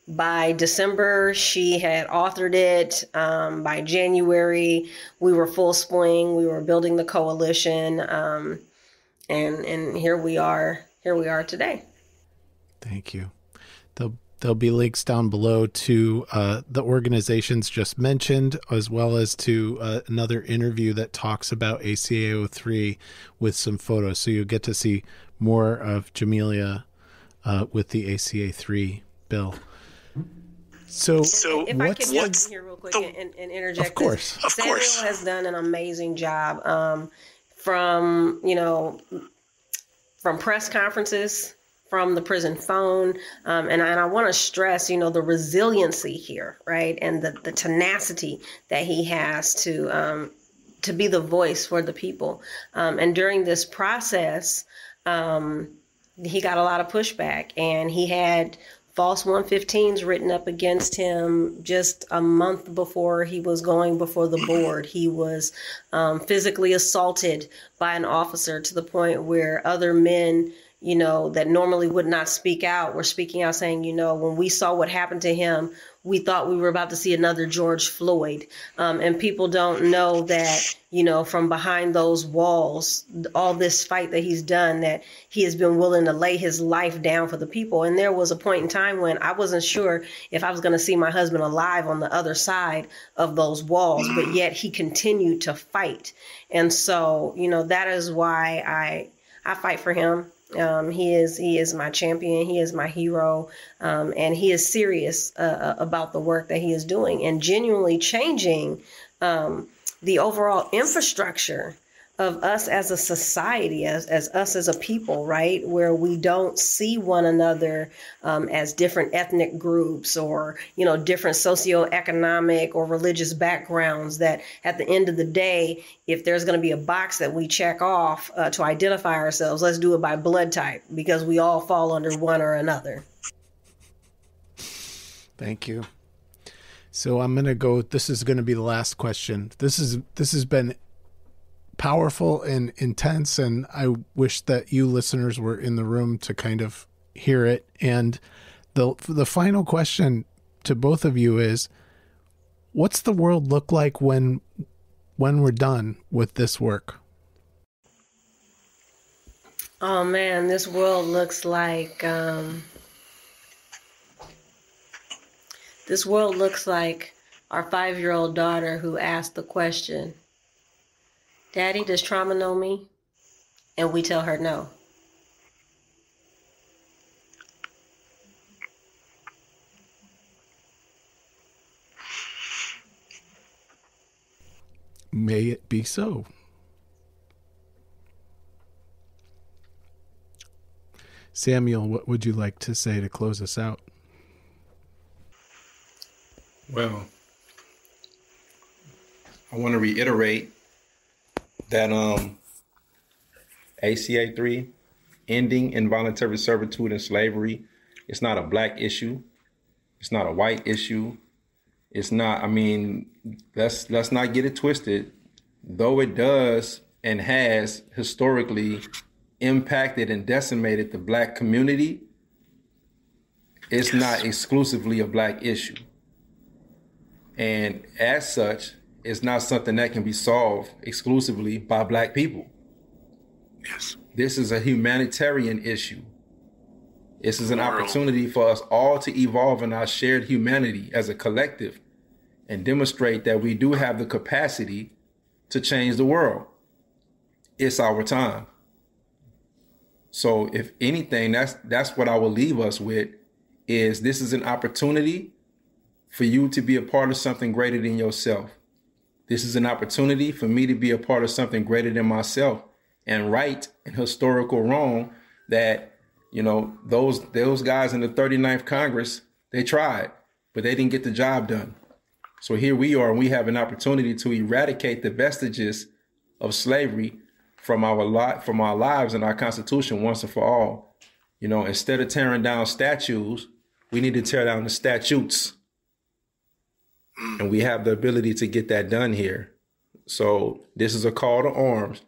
by December, she had authored it. By January, we were full swing. We were building the coalition. And here we are today. Thank you. There'll be links down below to the organizations just mentioned, as well as to another interview that talks about ACA 03 with some photos. So you'll get to see more of Jamilia with the ACA 3 bill. So if I could jump in here real quick and interject. Of course. Samuel has done an amazing job. From press conferences, from the prison phone. And I want to stress, the resiliency here, right? And the tenacity that he has to be the voice for the people. And during this process, he got a lot of pushback, and he had false 115s written up against him just a month before he was going before the board. He was physically assaulted by an officer to the point where other men, that normally would not speak out were speaking out saying, when we saw what happened to him, we thought we were about to see another George Floyd. And people don't know that, from behind those walls, all this fight that he's done, that he has been willing to lay his life down for the people. And there was a point in time when I wasn't sure if I was going to see my husband alive on the other side of those walls, but yet he continued to fight. And so, that is why I fight for him. He is my champion. He is my hero. And he is serious about the work that he is doing and genuinely changing the overall infrastructure of us as a society, as us as a people, right? Where we don't see one another as different ethnic groups or, different socioeconomic or religious backgrounds, that at the end of the day, if there's going to be a box that we check off to identify ourselves, let's do it by blood type, because we all fall under one or another. Thank you. So I'm going to go, this is going to be the last question. This has been powerful and intense, and I wish that you listeners were in the room to kind of hear it. And the final question to both of you is, what's the world look like when we're done with this work? Oh man, this world looks like our 5-year-old daughter who asked the question, "Daddy, does trauma know me?" And we tell her no. May it be so. Samuel, what would you like to say to close us out? Well, I want to reiterate that ACA 3, ending involuntary servitude and slavery, it's not a black issue. It's not a white issue. It's not, let's not get it twisted. Though it does and has historically impacted and decimated the black community, it's not exclusively a black issue. And as such, it's not something that can be solved exclusively by black people. Yes. This is a humanitarian issue. This is an opportunity for us all to evolve in our shared humanity as a collective and demonstrate that we do have the capacity to change the world. It's our time. So if anything, that's what I will leave us with, is this is an opportunity for you to be a part of something greater than yourself. This is an opportunity for me to be a part of something greater than myself and right and historical wrong that, those guys in the 39th Congress, they tried, but they didn't get the job done. So here we are, and we have an opportunity to eradicate the vestiges of slavery from our lives and our Constitution once and for all. Instead of tearing down statues, we need to tear down the statutes. And we have the ability to get that done here. So this is a call to arms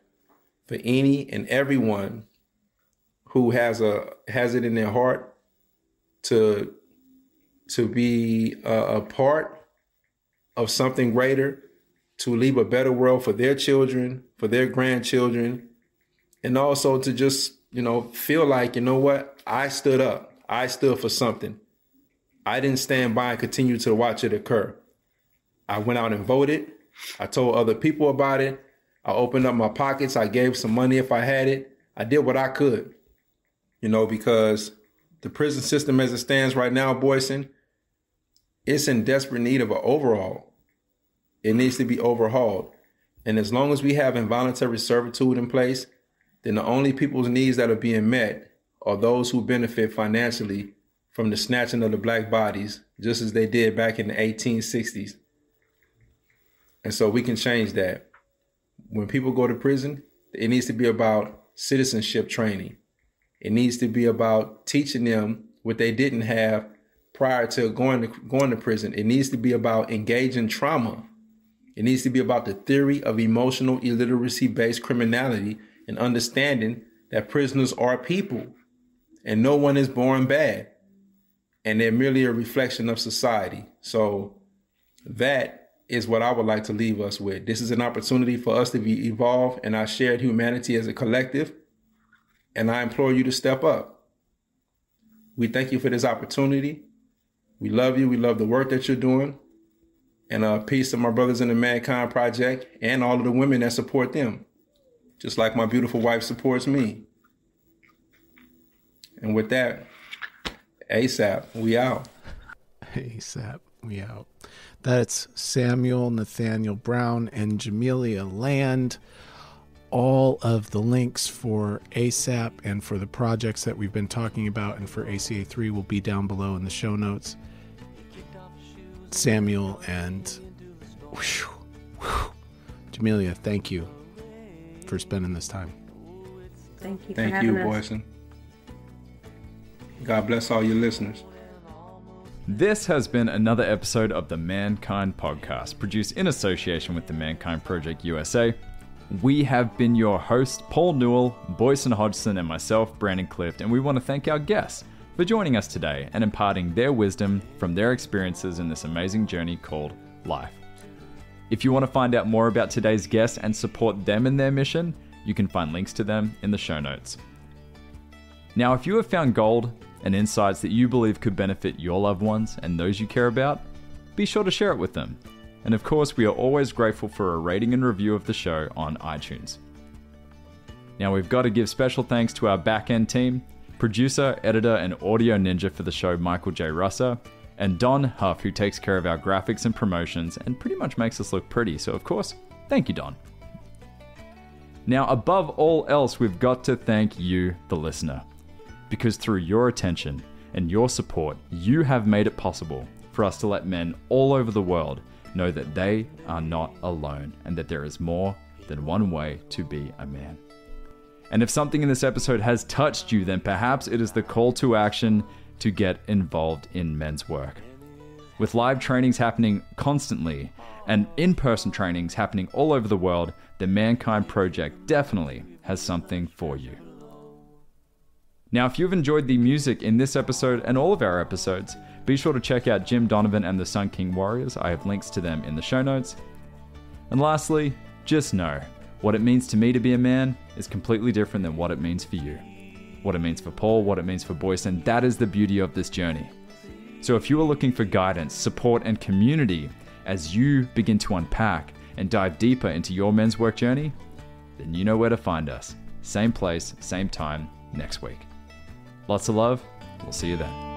for any and everyone who has it in their heart to be a part of something greater, to leave a better world for their children, for their grandchildren, and also to just, feel like, what? I stood up. I stood for something. I didn't stand by and continue to watch it occur. I went out and voted. I told other people about it. I opened up my pockets. I gave some money if I had it. I did what I could, because the prison system as it stands right now, Boyson, it's in desperate need of an overhaul. It needs to be overhauled. And as long as we have involuntary servitude in place, then the only people's needs that are being met are those who benefit financially from the snatching of the black bodies, just as they did back in the 1860s. And so we can change that. When people go to prison, it needs to be about citizenship training. It needs to be about teaching them what they didn't have prior to going to prison. It needs to be about engaging trauma. It needs to be about the theory of emotional illiteracy-based criminality and understanding that prisoners are people and no one is born bad. And they're merely a reflection of society. So that is what I would like to leave us with. This is an opportunity for us to evolve in our shared humanity as a collective. And I implore you to step up. We thank you for this opportunity. We love you. We love the work that you're doing. And peace to my brothers in the Mankind Project and all of the women that support them, just like my beautiful wife supports me. And with that, ASAP, we out. ASAP, we out. That's Samuel, Nathaniel Brown, and Jamilia Land. All of the links for ASAP and for the projects that we've been talking about and for ACA 3 will be down below in the show notes. Samuel and Jamilia, thank you for spending this time. Thank you. Thank you, Boyson. God bless all your listeners. This has been another episode of the Mankind Podcast, produced in association with the Mankind Project USA. We have been your hosts, Paul Newell, Boyson Hodgson, and myself, Brandon Clift, and we want to thank our guests for joining us today and imparting their wisdom from their experiences in this amazing journey called life. If you want to find out more about today's guests and support them in their mission, you can find links to them in the show notes. Now, if you have found gold and insights that you believe could benefit your loved ones and those you care about, be sure to share it with them. And of course, we are always grateful for a rating and review of the show on iTunes. Now, we've got to give special thanks to our back-end team, producer, editor, and audio ninja for the show, Michael J. Russer, and Don Huff, who takes care of our graphics and promotions and pretty much makes us look pretty. So, of course, thank you, Don. Now, above all else, we've got to thank you, the listener, because through your attention and your support, you have made it possible for us to let men all over the world know that they are not alone and that there is more than one way to be a man. And if something in this episode has touched you, then perhaps it is the call to action to get involved in men's work. With live trainings happening constantly and in-person trainings happening all over the world, the Mankind Project definitely has something for you. Now, if you've enjoyed the music in this episode and all of our episodes, be sure to check out Jim Donovan and the Sun King Warriors. I have links to them in the show notes. And lastly, just know, what it means to me to be a man is completely different than what it means for you. What it means for Paul, what it means for Boyce, and that is the beauty of this journey. So if you are looking for guidance, support, and community as you begin to unpack and dive deeper into your men's work journey, then you know where to find us. Same place, same time, next week. Lots of love. We'll see you then.